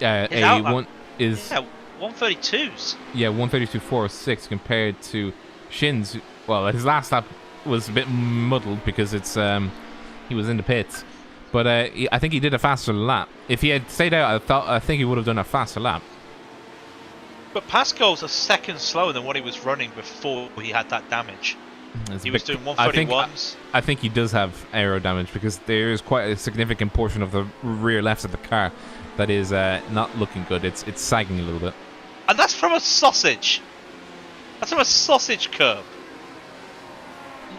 A1 is... Yeah, 132s. Yeah, 132.406 compared to Shins. Well, his last lap was a bit muddled because it's he was in the pits. But I think he did a faster lap. If he had stayed out, I think he would have done a faster lap. But Pascal's a second slower than what he was running before he had that damage. He was doing 131s. I think he does have aero damage because there is quite a significant portion of the rear left of the car that is not looking good. It's sagging a little bit. And that's from a sausage. That's from a sausage curb.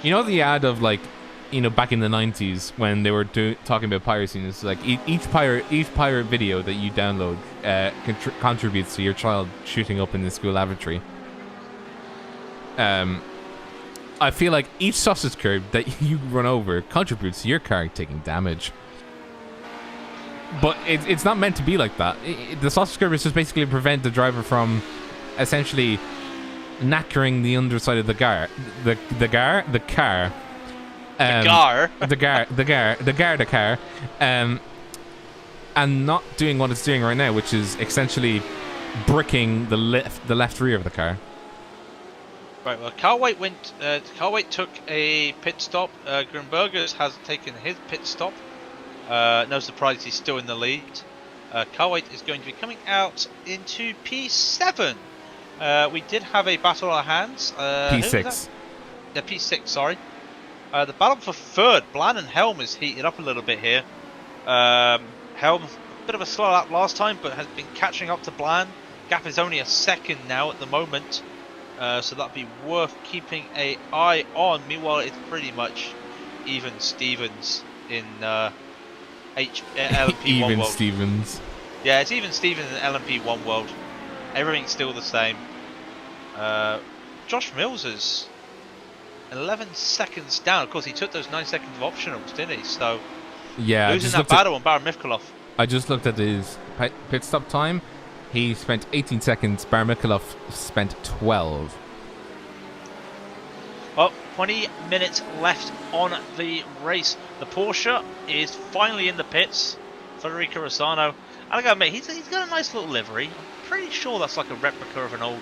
You know the ad of like, you know, back in the 90s when they were talking about piracy, and it's like each pirate video that you download contributes to your child shooting up in the school lavatory. I feel like each sausage curb that you run over contributes to your car taking damage. But it's not meant to be like that. The sausage curb is just basically to prevent the driver from essentially knackering the underside of the car. The car. And not doing what it's doing right now, which is essentially bricking the left rear of the car. Right, well, Carwhite took a pit stop. Grimbergers has taken his pit stop. No surprise, he's still in the lead. Carwhite is going to be coming out into P7. We did have a battle on our hands. P6. Yeah, P6, sorry. The battle for third, Bland and Helm is heated up a little bit here. Helm, a bit of a slow lap last time, but has been catching up to Bland. Gap is only a second now at the moment. So that'd be worth keeping an eye on. Meanwhile, it's pretty much even Stevens in LMP1 Even World. Stevens. Yeah, it's even Stevens in LMP1 World. Everything's still the same. Josh Mills is 11 seconds down. Of course, he took those 9 seconds of optionals, didn't he? So Yeah, losing that battle on Baron Mivkolov. I just looked at his pit stop time. He spent 18 seconds. Baron Mivkolov spent 12. Well, 20 minutes left on the race. The Porsche is finally in the pits. Federico Rossano. I gotta admit, he's got a nice little livery. I'm pretty sure that's like a replica of an old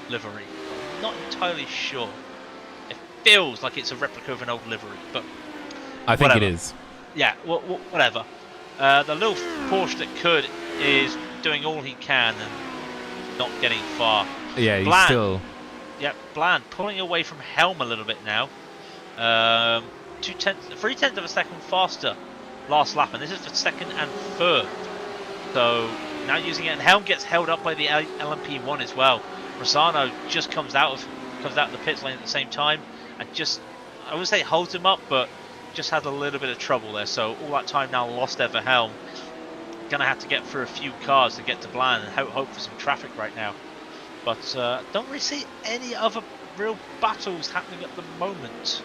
livery. I'm not entirely sure. It feels like it's a replica of an old livery, but I think whatever. it is. Yeah, whatever. The little Porsche that could is doing all he can and not getting far. Yeah, he's Bland. still... Yeah, Bland pulling away from Helm a little bit now. 3/10 of a second faster last lap, and this is for second and third. So now using it, and Helm gets held up by the LMP1 as well. Rossano just comes out of the pits lane at the same time, and just, I wouldn't say holds him up, but just had a little bit of trouble there. So all that time now lost there for Helm. Gonna have to get through a few cars to get to Bland and hope for some traffic right now. But don't really see any other real battles happening at the moment.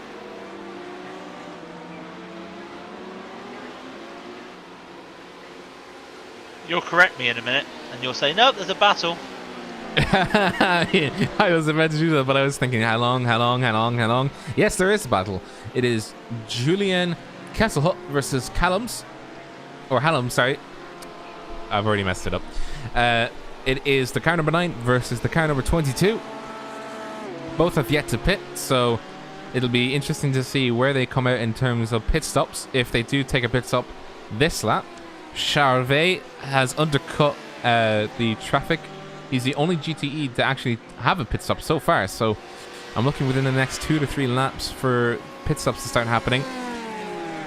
You'll correct me in a minute, and you'll say, nope, there's a battle. I was about to do that, but I was thinking, how long? Yes, there is a battle. It is Julian Kesselhut versus Hallam, sorry. I've already messed it up. It is the car number 9 versus the car number 22. Both have yet to pit, so it'll be interesting to see where they come out in terms of pit stops. If they do take a pit stop this lap, Charvet has undercut the traffic. He's the only GTE to actually have a pit stop so far, so I'm looking within the next 2 to 3 laps for pit stops to start happening.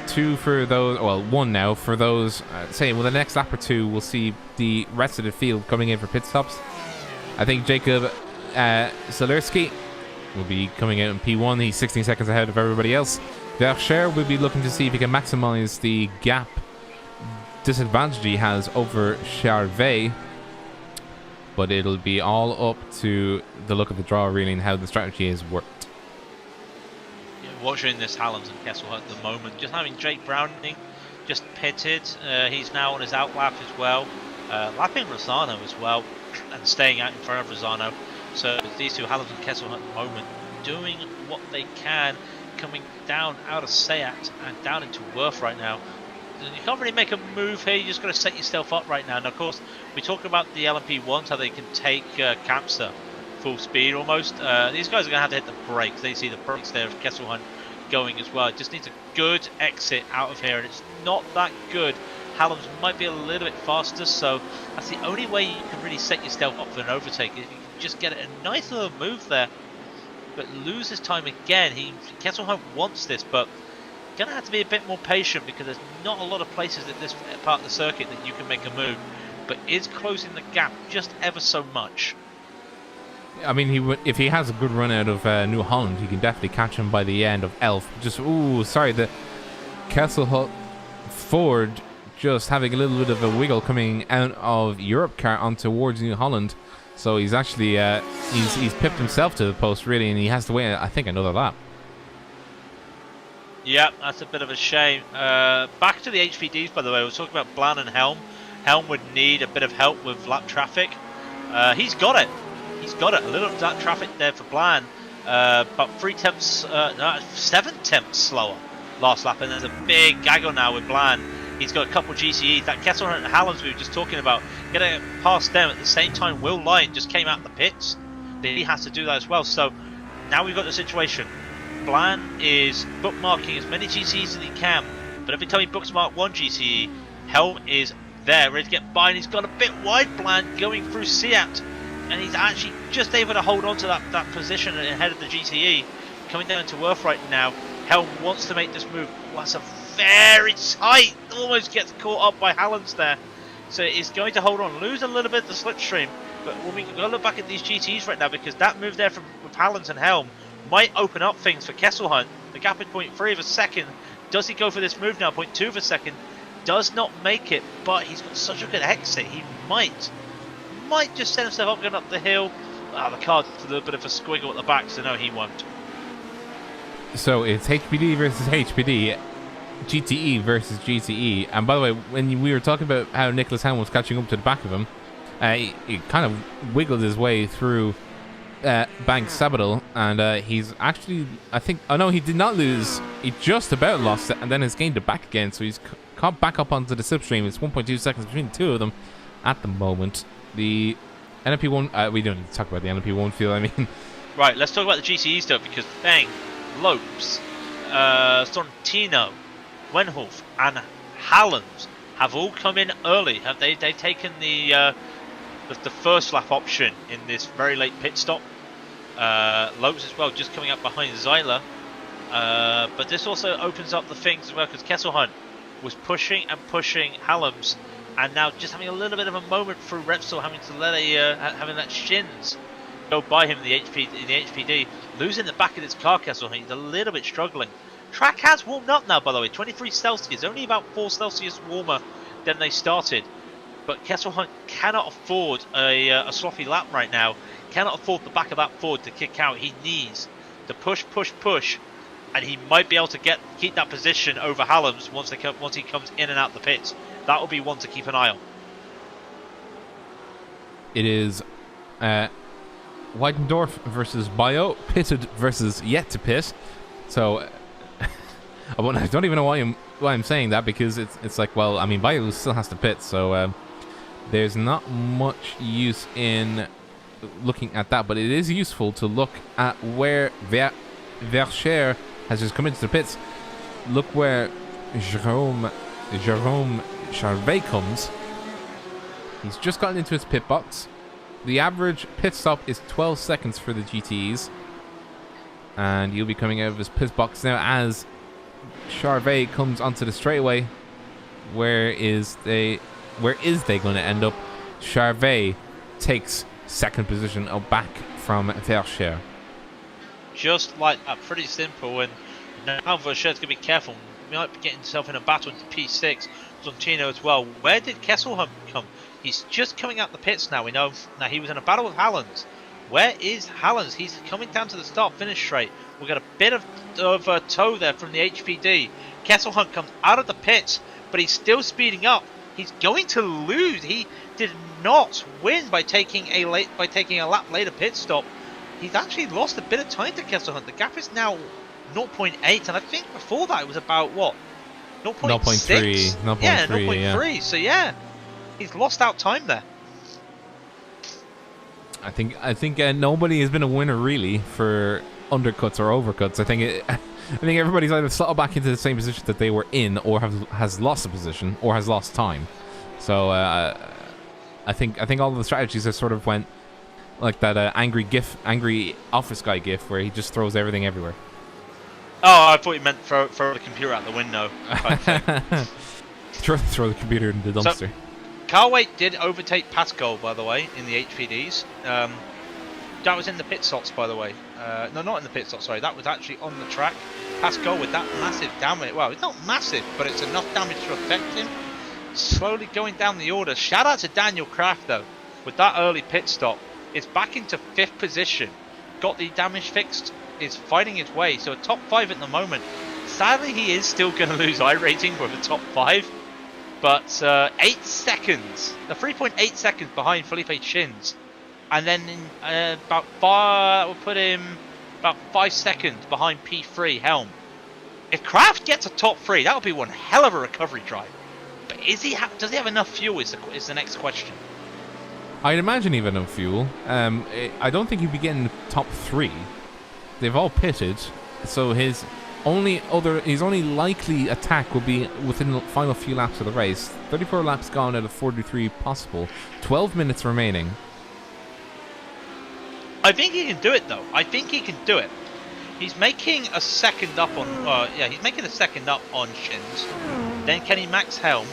2 for those, well, 1 now for those, the next lap or 2 we'll see the rest of the field coming in for pit stops. I think Jacob Zalersky will be coming out in P1. He's 16 seconds ahead of everybody else. Vercher will be looking to see if he can maximize the gap disadvantage he has over Charvet, but it'll be all up to the look of the draw really and how the strategy is worked. Watching this Hallam's and Kessel at the moment, just having Jake Browning just pitted. He's now on his out lap as well, lapping Rossano as well, and staying out in front of Rossano. So these two, Hallam's and Kessel at the moment, doing what they can, coming down out of Seat and down into Worth right now. You can't really make a move here, you just got to set yourself up right now. And of course, we talk about the LMP1s, how they can take Capster full speed almost. These guys are going to have to hit the brakes. They see the brakes there of Kesselhunt going as well. It just needs a good exit out of here, and it's not that good. Hallam's might be a little bit faster, so that's the only way you can really set yourself up for an overtake. If you can just get a nice little move there, but lose his time again. Kesselhunt wants this, but going to have to be a bit more patient because there's not a lot of places at this part of the circuit that you can make a move, but is closing the gap just ever so much. I mean, if he has a good run out of New Holland, he can definitely catch him by the end of Elf. The Kesselhut Ford just having a little bit of a wiggle coming out of Europe car on towards New Holland. So he's actually, he's pipped himself to the post really, and he has to wait, I think, another lap. Yeah, that's a bit of a shame. Back to the HPDs, by the way. We were talking about Bland and Helm. Helm would need a bit of help with lap traffic. He's got it. He's got it. A little of that traffic there for Bland, but 7 tenths slower last lap, and there's a big gaggle now with Bland. He's got a couple of GCEs. That Kessel and Hallam's we were just talking about, getting past them at the same time. Will Lyon just came out the pits. He has to do that as well. So now we've got the situation. Bland is bookmarking as many GCEs as he can, but every time he bookmarks one GCE, Helm is there, ready to get by, and he's got a bit wide Bland going through Seat, and he's actually just able to hold on to that position ahead of the GCE. Coming down to Worth right now, Helm wants to make this move. Well, that's a very tight, almost gets caught up by Hallam's there. So he's going to hold on, lose a little bit of the slipstream, But when we go look back at these GTs right now, because that move there with Halland and Helm might open up things for Kesselhunt. The gap is 0.3 of a second. Does he go for this move now? 0.2 of a second. Does not make it, but he's got such a good exit. He might just set himself up going up the hill. The car's a little bit of a squiggle at the back, so no, he won't. So it's HPD versus HPD, GTE versus GTE. And by the way, when we were talking about how Nicholas Helm was catching up to the back of him, he kind of wiggled his way through Banks Sabadell, and he's actually, I think, oh no, he did not lose. He just about lost it, and then has gained it back again. So he's caught back up onto the slipstream. It's 1.2 seconds between the two of them at the moment. The NLP1, we don't need to talk about the NLP1 field, I mean. Right, let's talk about the GTE stuff, because Bang, Lopez, Sorrentino, Wenhoff, and Halland have all come in early. Have they've taken the first lap option in this very late pit stop. Lopez as well, just coming up behind Zyler. But this also opens up the things as well, because Kesselhunt was pushing and pushing Hallam's, and now just having a little bit of a moment through Repsol, having to let having that shins go by him in the HPD, losing the back of his car. Kesselhunt, he's a little bit struggling. Track has warmed up now, by the way, 23 Celsius, only about 4 Celsius warmer than they started. But Kesselhunt cannot afford a sloppy lap right now. Cannot afford the back of that Ford to kick out. He needs to push, and he might be able to keep that position over Hallam's once he comes in and out the pits. That will be one to keep an eye on. It is Weidendorf versus Bio, pitted versus yet to pit. So I don't even know why I'm saying that, because it's like, well, I mean, Bio still has to pit, so there's not much use in looking at that, but it is useful to look at where Verscher has just come into the pits. Look where Jerome Charvet comes. He's just gotten into his pit box. The average pit stop is 12 seconds for the GTEs, and he'll be coming out of his pit box now as Charvet comes onto the straightaway. Where is they going to end up? Charvet takes second position back from Verscher. Just like that, pretty simple. And now Verscher's going to be careful. He might be getting himself in a battle into P6. Sorrentino as well. Where did Kesselhunt come? He's just coming out the pits now. We know now he was in a battle with Halland. Where is Halland? He's coming down to the start finish straight. We've got a bit of a tow there from the HPD. Kesselhunt comes out of the pits, but he's still speeding up. He's going to lose. He did not win by taking a lap later pit stop. He's actually lost a bit of time to Kesselhunt. The gap is now 0.8, and I think before that it was about what? 0.6? 0.3. Yeah, 0.3. Yeah. So yeah, he's lost out time there. I think nobody has been a winner really for undercuts or overcuts. I think everybody's either slotted back into the same position that they were in, or has lost a position, or has lost time. So I think all of the strategies have sort of went like that angry office guy gif, where he just throws everything everywhere. Oh, I thought you meant throw the computer out the window. throw the computer in the dumpster. So, Carway did overtake Pascal, by the way, in the HPDs. That was in the pit stops, by the way. No, not in the pit stops, sorry. That was actually on the track. Pascal with that massive damage. Well, it's not massive, but it's enough damage to affect him. Slowly going down the order. Shout out to Daniel Kraft, though, with that early pit stop. It's back into 5th position. Got the damage fixed. Is fighting his way. So a top 5 at the moment. Sadly, he is still going to lose iRacing with a top 5. But 8 seconds. 3.8 seconds behind Felipe Shins. And then we'll put him about 5 seconds behind P3 Helm. If Kraft gets a top 3, that would be one hell of a recovery drive. But does he have enough fuel is the next question. I'd imagine even enough fuel. I don't think he'd be getting top 3. They've all pitted, so his only likely attack will be within the final few laps of the race. 34 laps gone out of 43 possible. 12 minutes remaining. I think he can do it, though. I think he can do it. He's making a second up on. He's making a second up on Shins. Then can he max Helm?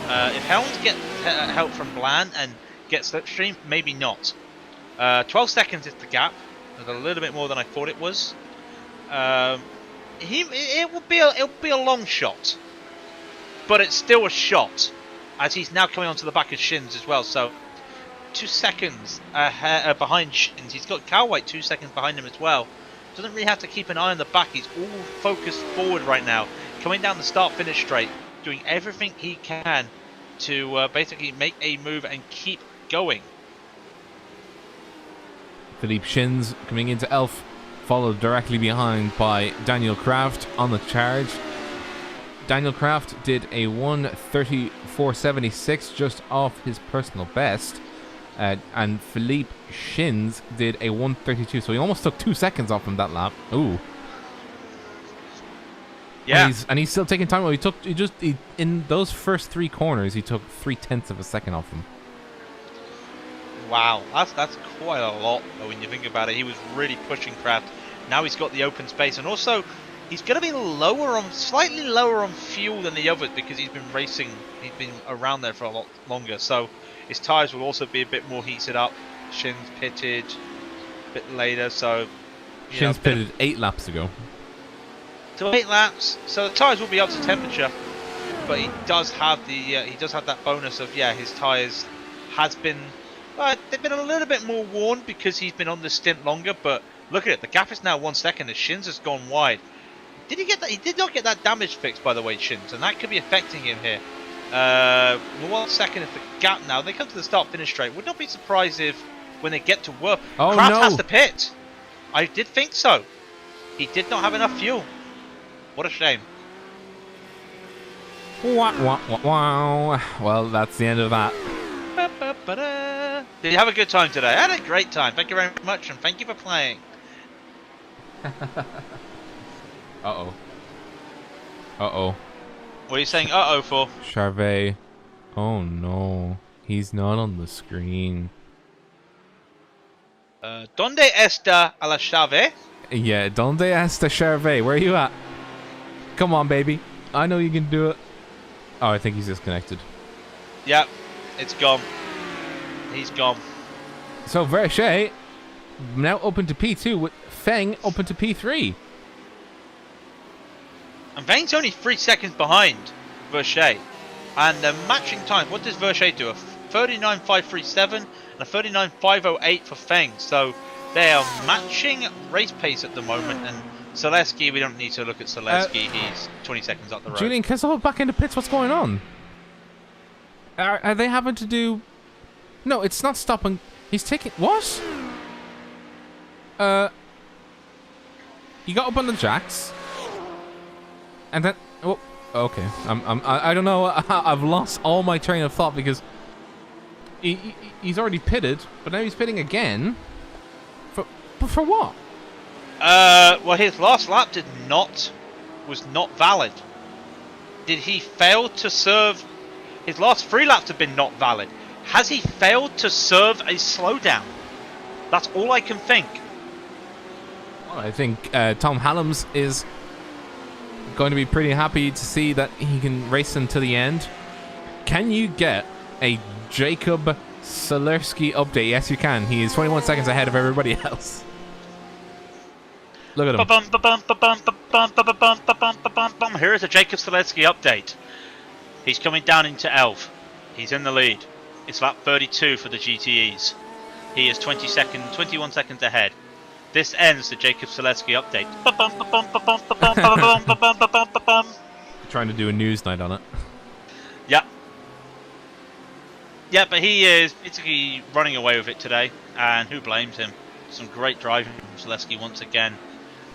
If Helm gets help from Bland and get slipstream? Maybe not. 12 seconds is the gap. It's a little bit more than I thought it was. It will be a long shot, but it's still a shot, as he's now coming onto the back of Shins as well. So 2 seconds behind Shins. He's got Cal White 2 seconds behind him as well. Doesn't really have to keep an eye on the back. He's all focused forward right now, coming down the start-finish straight, doing everything he can to basically make a move and keep going. Philippe Shins coming into Elf, followed directly behind by Daniel Kraft on the charge. Daniel Kraft did a 1:34.76, just off his personal best. And Philippe Shins did a 1:32, so he almost took 2 seconds off him that lap. Ooh. Yeah. And he's still taking time. In those first 3 corners, he took 0.3 of a second off him. Wow, that's quite a lot when you think about it. He was really pushing Kraft. Now he's got the open space, and also he's going to be slightly lower on fuel than the others because he's been racing. He's been around there for a lot longer, so his tyres will also be a bit more heated up. Shins pitted a bit later, so Shins pitted 8 laps ago. So 8 laps, so the tyres will be up to temperature, but he does have that bonus of his tyres has been. They've been a little bit more worn because he's been on the stint longer, but look at it. The gap is now 1 second as Shins has gone wide. Did he get that? He did not get that damage fixed, by the way, Shins, and that could be affecting him here. 1 second is the gap now. They come to the start-finish straight. Would not be surprised if, when they get to work, Kraft has to pit. I did think so. He did not have enough fuel. What a shame. Wow. Well, that's the end of that. Did you have a good time today? I had a great time. Thank you very much, and thank you for playing. Uh-oh. What are you saying uh-oh for? Charvet. Oh no. He's not on the screen. ¿Dónde está la llave? Yeah, ¿Dónde está Charvet? Where are you at? Come on, baby. I know you can do it. Oh, I think he's disconnected. Yep, it's gone. He's gone. So Verche now open to P2 with Feng open to P3. And Feng's only 3 seconds behind Verche. And the matching time, what does Verche do? A 39.537 and a 39.508 for Feng. So they are matching race pace at the moment. And Zaleski, we don't need to look at Zaleski. He's 20 seconds up the road. Julian Kessel back into pits. What's going on? Are they having to do... No, it's not stopping. He's taking... What? He got up on the jacks. And then... Oh, okay. I don't know. I've lost all my train of thought because... He's already pitted, but now he's pitting again. For what? Well, his last lap was not valid. Did he fail to serve? His last 3 laps have been not valid. Has he failed to serve a slowdown? That's all I can think. Well, I think Tom Hallams is going to be pretty happy to see that he can race him to the end. Can you get a Jacob Salersky update? Yes, you can. He is 21 seconds ahead of everybody else. Look at him. Here is a Jacob Salersky update. He's coming down into Elf. He's in the lead. It's lap 32 for the GTEs. He is 21 seconds ahead. This ends the Jacob Salersky update. Trying to do a news night on it. Yeah. Yeah, but he is basically running away with it today, and who blames him? Some great driving from Salersky once again.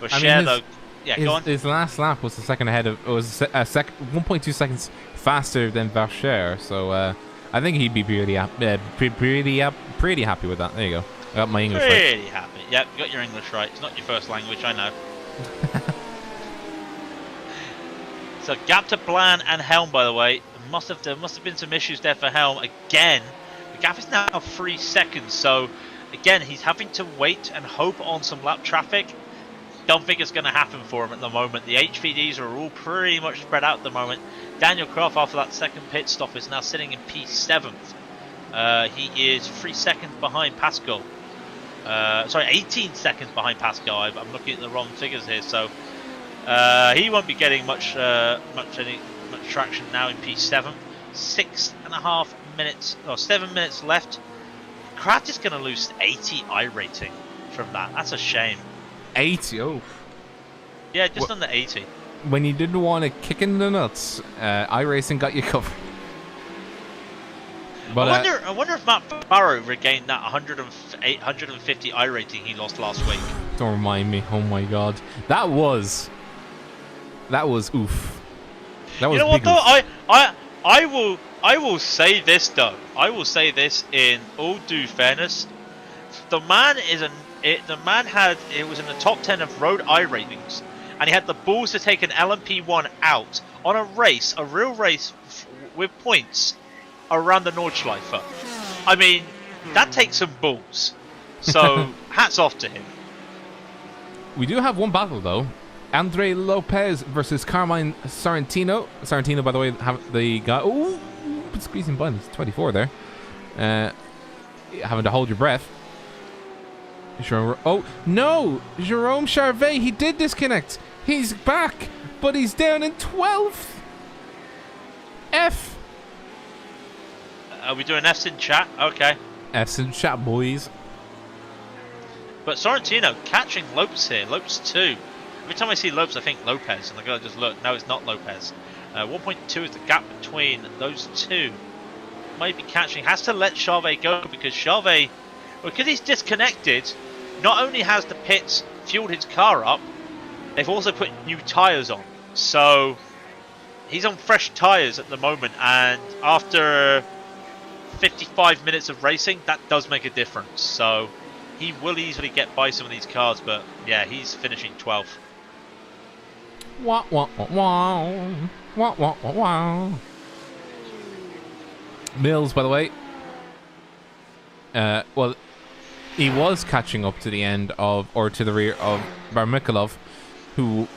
But though, yeah, go on. His last lap was the second ahead of. It was 1.2 seconds faster than Vercher, so I think he'd be pretty happy with that. There you go. I got my English right. Pretty happy. Yep, you got your English right. It's not your first language, I know. So gap to Bland and Helm, by the way. There must have been some issues there for Helm again. The gap is now 3 seconds, so again he's having to wait and hope on some lap traffic. Don't think it's going to happen for him at the moment. The HVDs are all pretty much spread out at the moment. Daniel Croft, after that second pit stop, is now sitting in P7th. He is 3 seconds behind Pascal. Sorry, 18 seconds behind Pascal. I'm looking at the wrong figures here, so he won't be getting much traction now in P7. 6.5 minutes or 7 minutes left. Kraft is going to lose 80 iRating from that. That's a shame. 80. Oh. Yeah, just under 80. When you didn't want to kick in the nuts, iRacing got you covered. But, I wonder if Matt Barrow regained that 150 iRating he lost last week. Don't remind me. Oh my god, that was oof. That was. You know what though? I will say this though. I will say this in all due fairness. The man was in the top 10 of road iRatings, and he had the balls to take an LMP1 out on a real race with points around the Nordschleife. I mean, that takes some balls. So, hats off to him. We do have one battle though. Andre Lopez versus Carmine Sorrentino. Sarentino, by the way, have the guy. Oh, squeezing by. It's 24 there. Having to hold your breath. Oh no, Jerome Charvet. He did disconnect. He's back, but he's down in 12th. F. Are we doing F's in chat? Okay. F's in chat, boys. But Sorrentino catching Lopez here. Lopez 2. Every time I see Lopez, I think Lopez, and I gotta just look. No, it's not Lopez. 1.2 is the gap between those two. Might be catching. Has to let Charvet go because Charvet, because he's disconnected, not only has the pits fueled his car up, they've also put new tyres on. So he's on fresh tyres at the moment, and after 55 minutes of racing, that does make a difference. So he will easily get by some of these cars, but yeah, he's finishing 12th. Wah, wah, wah, wah. Wah, wah, wah, wah. Mills, by the way, well, he was catching up to the end of, or to the rear of Barmikalov, who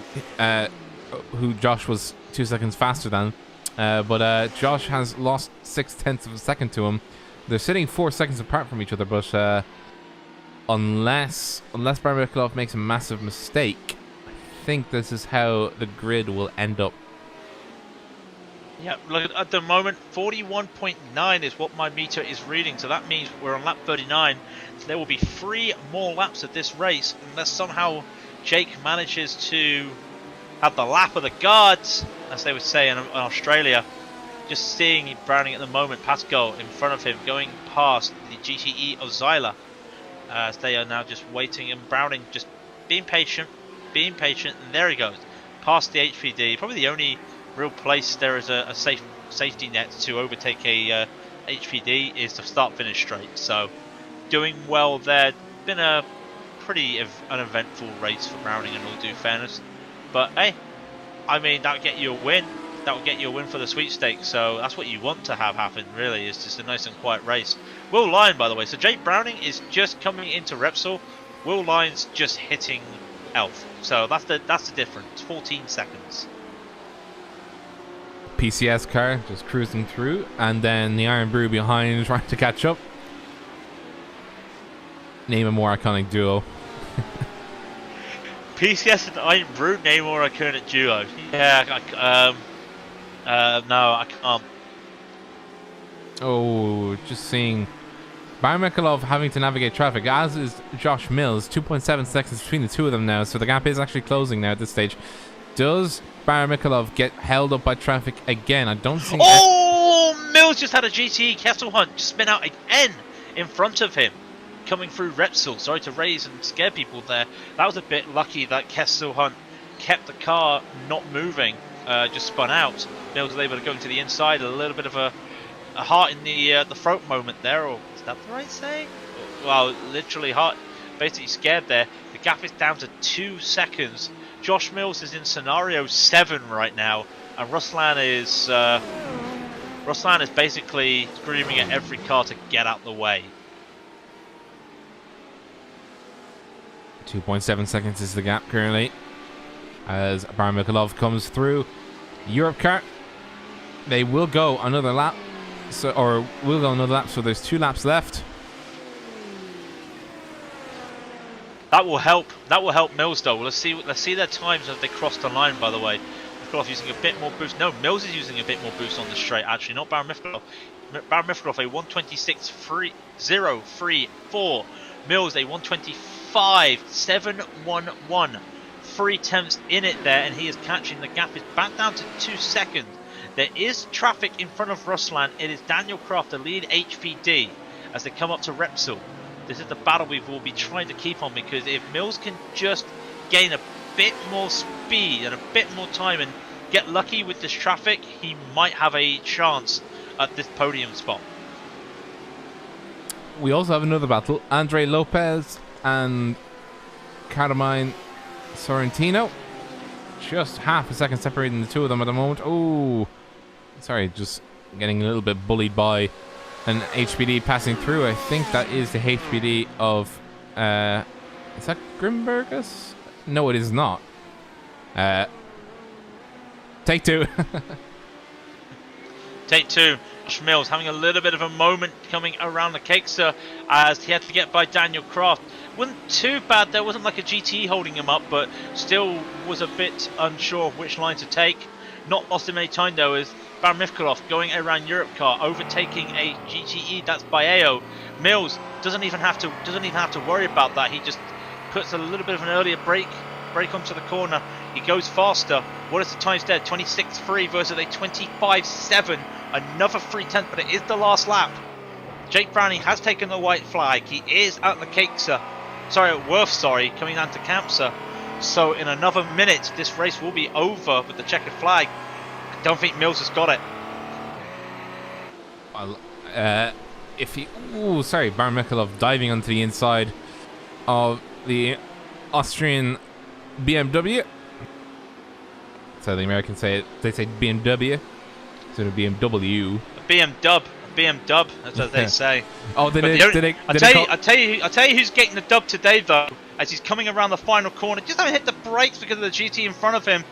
Josh was 2 seconds faster than. But Josh has lost 0.6 of a second to him. They're sitting 4 seconds apart from each other, but unless Barmikalov makes a massive mistake, I think this is how the grid will end up. Yeah, look, at the moment, 41.9 is what my meter is reading, so that means we're on lap 39. So there will be 3 more laps of this race, unless somehow Jake manages to have the lap of the gods, as they would say in Australia. Just seeing Browning at the moment, Pascal in front of him, going past the GTE of Zyla, as they are now just waiting, and Browning just being patient, and there he goes, past the HPD. Probably the only real place there is a safety net to overtake a HPD is to start-finish straight. So doing well there. Been a pretty uneventful race for Browning in all due fairness. But hey, I mean, that would get you a win. That will get you a win for the sweepstakes. So that's what you want to have happen, really, is just a nice and quiet race. Will Lyon, by the way. So Jake Browning is just coming into Repsol. Will Lyon's just hitting Elf. So that's the difference. 14 seconds. PCS car just cruising through, and then the Iron Brew behind trying to catch up. Name a more iconic duo. PCS and Iron Brew, name more iconic duo. Yeah, no, I can't. Oh, just seeing Barmikalov having to navigate traffic, as is Josh Mills. 2.7 seconds between the two of them now, so the gap is actually closing now at this stage. Does Barmikalov get held up by traffic again? I don't think... Oh! Mills just had a GTE Kessel Hunt just spin out again in front of him, coming through Repsol. Sorry to raise and scare people there. That was a bit lucky that Kessel Hunt kept the car not moving, just spun out. Mills was able to go into the inside. A little bit of a heart in the throat moment there, or is that the right saying? Well, literally heart, basically scared there. The gap is down to 2 seconds. Josh Mills is in scenario 7 right now, and Ruslan is basically screaming at every car to get out the way. 2.7 seconds is the gap currently, as Barmikalov comes through. Europe car, they will go another lap. So, or we'll go another lap. So there's 2 laps left. That will help. That will help Mills though. Let's see their times as they cross the line. By the way, Mifkaloff using a bit more boost. No, Mills is using a bit more boost on the straight. Actually, not Baron Mifkaloff. Baron Mifkaloff a 126.304. Mills a 125.711. 3 tenths in it there, and he is catching. The gap is back down to 2 seconds. There is traffic in front of Ruslan. It is Daniel Croft, the lead HPD, as they come up to Repsol. This is the battle we will be trying to keep on, because if Mills can just gain a bit more speed and a bit more time and get lucky with this traffic, he might have a chance at this podium spot. We also have another battle. Andre Lopez and Carmine Sorrentino. Just half a second separating the two of them at the moment. Oh, sorry, just getting a little bit bullied by an HPD passing through. I think that is the HPD of is that Grimbergus? No, it is not. Take 2. Take 2. Josh Mills having a little bit of a moment coming around the Cakeser as he had to get by Daniel Croft. Wasn't too bad, there wasn't like a GTE holding him up, but still was a bit unsure of which line to take. Not lost him any time though, as Baron Mifkaloff going around Europe car, overtaking a GTE. That's Baeo. Mills doesn't even have to worry about that. He just puts a little bit of an earlier brake onto the corner. He goes faster. What is the times there? 26.3 versus a 25.7. Another 3 tenths, but it is the last lap. Jake Browning has taken the white flag. He is at the Cakeser. Sorry, at Worth, coming down to Campsa. So in another minute, this race will be over with the checkered flag. I don't think Mills has got it. Well, if he... Ooh, sorry, Baron Mifkaloff diving onto the inside of the Austrian BMW. So the Americans say it. They say BMW. So the BMW. BM Dub. That's what they say. Oh, did I'll tell you who's getting the dub today though, as he's coming around the final corner. Just haven't hit the brakes because of the GT in front of him.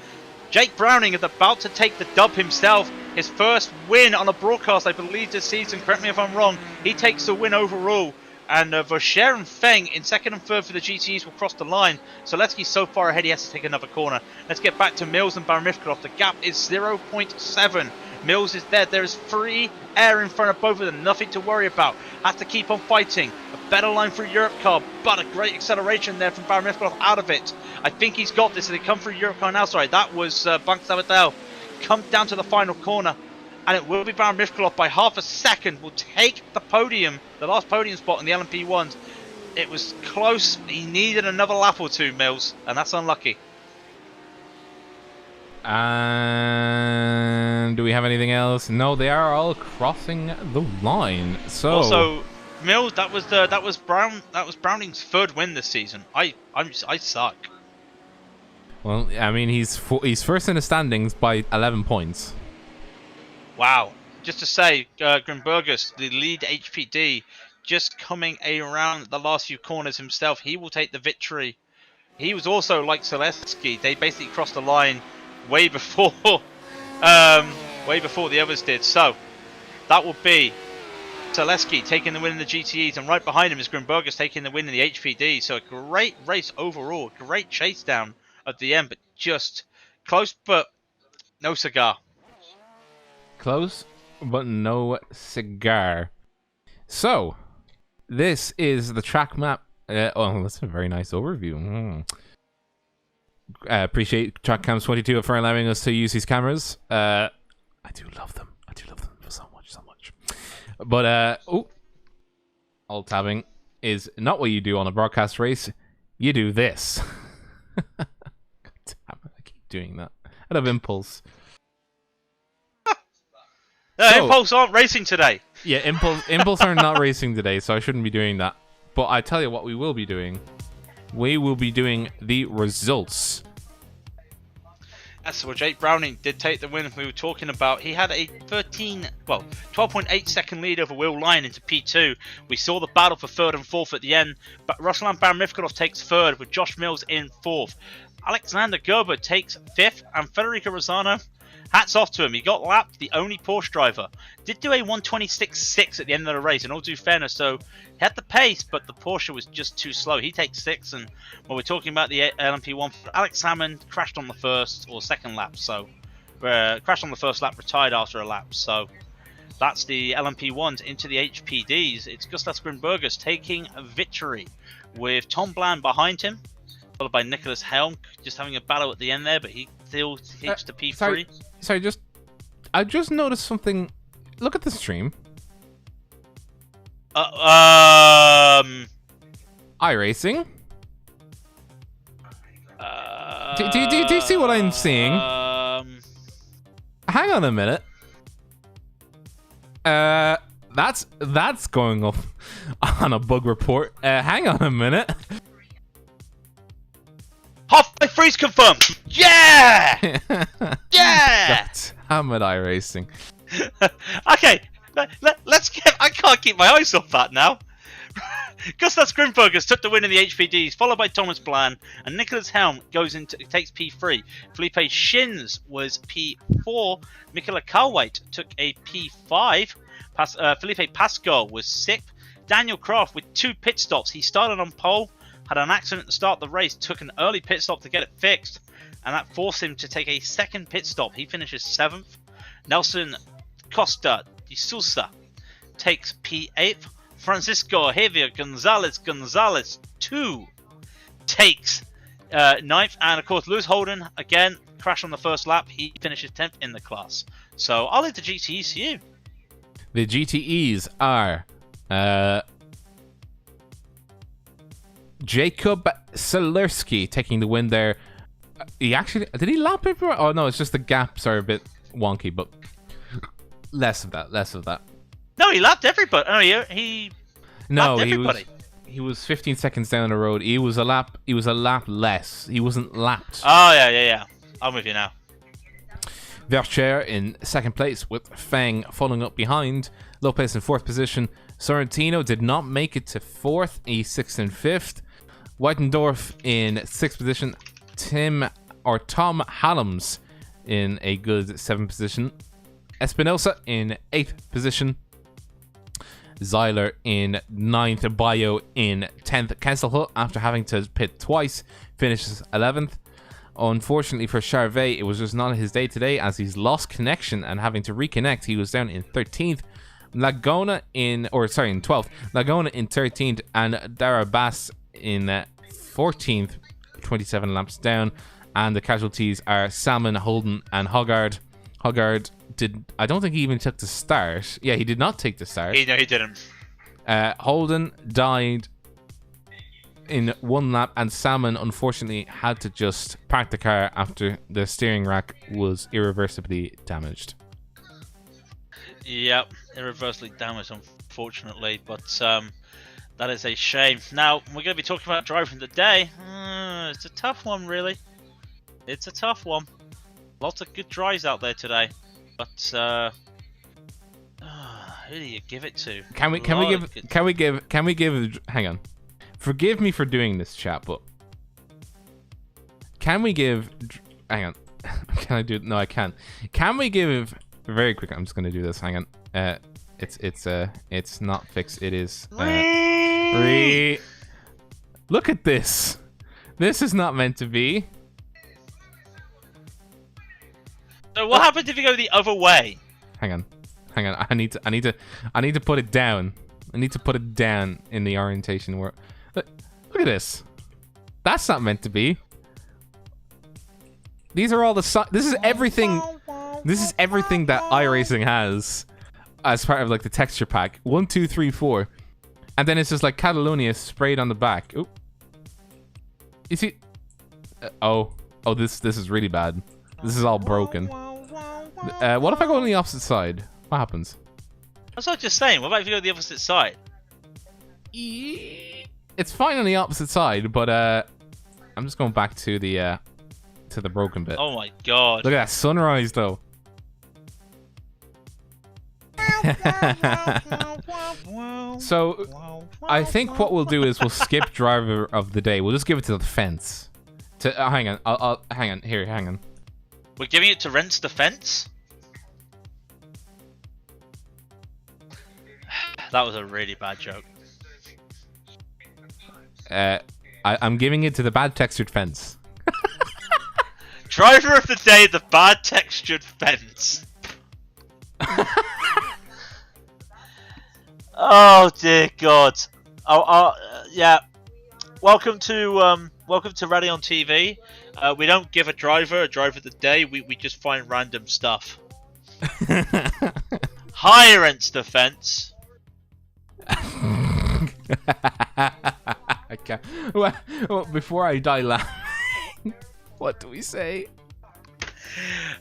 Jake Browning is about to take the dub himself. His first win on a broadcast, I believe, this season. Correct me if I'm wrong. He takes the win overall. And Voscher and Feng in second and third for the GTEs will cross the line. Zaleski's so far ahead he has to take another corner. Let's get back to Mills and Baron Mifkaloff. The gap is 0.7. Mills is there. There is free air in front of both of them. Nothing to worry about. Has to keep on fighting. A better line for Europe car, but a great acceleration there from Baron Mifkaloff out of it. I think he's got this. They come through Europe car now. Sorry, that was Bank Sabadell. Come down to the final corner. And it will be Baron Mifkaloff by half a second. Will take the podium, the last podium spot in the LMP1s. It was close. He needed another lap or two, Mills, and that's unlucky. And do we have anything else? No, they are all crossing the line. So also, Mills, that was Browning's third win this season. I suck. Well, I mean, he's first in the standings by 11 points. Wow. Just to say, Grimbergus, the lead HPD, just coming around the last few corners himself. He will take the victory. He was also like Zaleski. They basically crossed the line way before the others did. So that will be Zaleski taking the win in the GTEs, and right behind him is Grimbergus taking the win in the HPD. So a great race overall. Great chase down at the end, but just close, but no cigar. Close, but no cigar. So, this is the track map. Oh, that's a very nice overview. Appreciate TrackCams22 for allowing us to use these cameras. I do love them. I do love them so much. But, alt tabbing is not what you do on a broadcast race. You do this. God damn it, I keep doing that. Out of impulse. So, Impulse aren't racing today. Yeah, Impulse are not racing today, so I shouldn't be doing that. But I tell you what we will be doing. We will be doing the results. That's what Jake Browning did take the win we were talking about. He had a 12.8 second lead over Will Lyon into P2. We saw the battle for third and fourth at the end, but Ruslan Baron Mifkaloff takes third with Josh Mills in fourth. Alexander Gerber takes fifth, and Federico Rosano hats off to him. He got lapped, the only Porsche driver. Did do a 126.6 at the end of the race, in all due fairness, so he had the pace, but the Porsche was just too slow. He takes 6, and when we're talking about the LMP1, Alex Salmon crashed on the first or second lap, so crashed on the first lap, retired after a lap, so that's the LMP1s. Into the HPDs. It's Gustav Grimbergus taking a victory with Tom Bland behind him, followed by Nicholas Helm, just having a battle at the end there, but he still keeps the P3. Sorry, I just noticed something. Look at the stream. iRacing. Do you see what I'm seeing? Hang on a minute. That's going up on a bug report. Hang on a minute. Halfway freeze confirmed. Yeah. Yeah. Damn it, iRacing. Okay, let's get. I can't keep my eyes off that now. Gustav Grimbergus took the win in the HPDs, followed by Thomas Bland, and Nicholas Helm takes P3. Felipe Shins was P4. Mikola Kalwait took a P5. Felipe Pascal was 6th. Daniel Kraft with 2 pit stops. He started on pole, had an accident at the start of the race, took an early pit stop to get it fixed, and that forced him to take a second pit stop. He finishes 7th. Nelson Costa de Sousa takes P8th. Francisco Javier Gonzalez 2 takes 9th, and of course Lewis Holden again crashed on the first lap. He finishes 10th in the class. So I'll leave the GTEs to you. The GTEs are Jacob Selerski taking the win there. Did he lap it? Oh no, it's just the gaps are a bit wonky, but less of that. No, he lapped everybody. Oh, he lapped everybody. He was 15 seconds down the road. He was a lap less. He wasn't lapped. Oh yeah. I'm with you now. Vercher in second place with Fang following up behind. Lopez in 4th position. Sorrentino did not make it to 4th. He's 6th and 5th. Weitendorf in 6th position. Tom Hallams in a good 7th position. Espinosa in 8th position. Zeiler in 9th. Bayo in 10th. Kesselhut, after having to pit twice, finishes 11th. Unfortunately for Charvet, it was just not his day today as he's lost connection and having to reconnect. He was down in 13th. Lagona in 12th. Lagona in 13th and Darabas in 14th, 27 laps down. And the casualties are Salmon, Holden, and Hoggard. Hoggard I don't think he even took the start. Yeah, he did not take the start. No, he didn't. Holden died in 1 lap, and Salmon unfortunately had to just park the car after the steering rack was irreversibly damaged. Yep, irreversibly damaged, unfortunately, but that is a shame. Now, we're going to be talking about driving the day. It's a tough one, really. It's a tough one. Lots of good drives out there today, but who do you give it to? Can we give? Hang on. Forgive me for doing this, chat, but can we give? Hang on. Can I do it? No, I can't. Can we give? Very quick. I'm just gonna do this. Hang on. It's not fixed. It is. Look at this. This is not meant to be. So what happens if you go the other way? Hang on. I need to put it down. I need to put it down in the orientation where. Look at this. That's not meant to be. These are all the. This is everything. This is everything that iRacing has as part of like the texture pack. 1, 2, 3, 4, and then it's just like Catalunya sprayed on the back. Oop. You see? Oh, this is really bad. This is all broken. What if I go on the opposite side? What happens? That's what I was just saying. What about if you go the opposite side? It's fine on the opposite side, but I'm just going back to the broken bit. Oh my god! Look at that sunrise, though. So I think what we'll do is we'll skip driver of the day. We'll just give it to the fence. Hang on. I'll hang on. Here, hang on. We're giving it to Rents Defense? That was a really bad joke. I'm giving it to the bad textured fence. Driver of the day, the bad textured fence. Oh dear God. Yeah. Welcome to Rally on TV. We don't give a driver of the day. We just find random stuff. Hi, Rents Defense. I can't. Well, before I die laughing, what do we say?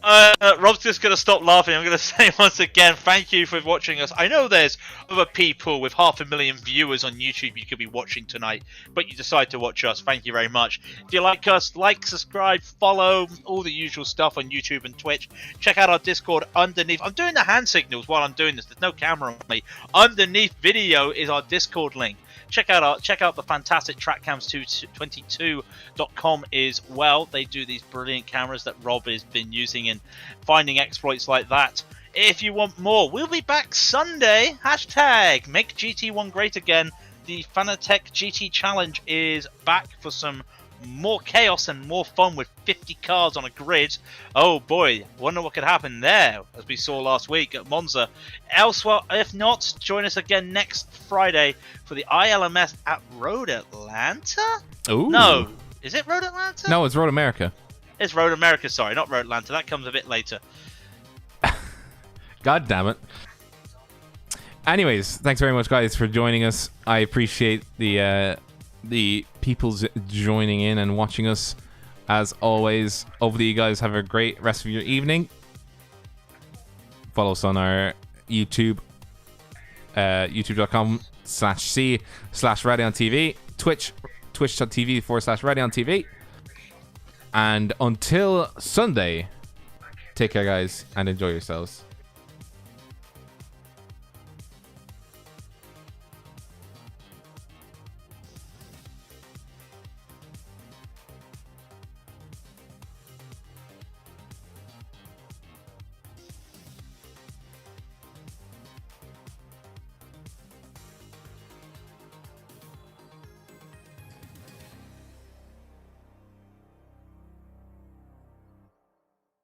Rob's just going to stop laughing. I'm going to say once again, thank you for watching us. I know there's other people with 500,000 viewers on YouTube you could be watching tonight, but you decide to watch us. Thank you very much. If you like us, like, subscribe, follow, all the usual stuff on YouTube and Twitch. Check out our Discord underneath. I'm doing the hand signals while I'm doing this. There's no camera on me. Underneath video is our Discord link. Check out the fantastic trackcams222.com as well. They do these brilliant cameras that Rob has been using and finding exploits like that. If you want more, we'll be back Sunday. Hashtag make GT1 great again. The Fanatec GT Challenge is back for some more chaos and more fun with 50 cars on a grid. Oh boy, wonder what could happen there, as we saw last week at Monza. Elsewhere, if not, join us again next Friday for the ILMS at Road Atlanta? Ooh. No, is it Road Atlanta? No, it's Road America. It's Road America, sorry, not Road Atlanta. That comes a bit later. God damn it. Anyways, thanks very much, guys, for joining us. I appreciate the people's joining in and watching us as always. Hopefully you guys have a great rest of your evening. Follow us on our YouTube, youtube.com/c/RadionTV, twitch.tv/RadionTV. And until Sunday, take care, guys, and enjoy yourselves.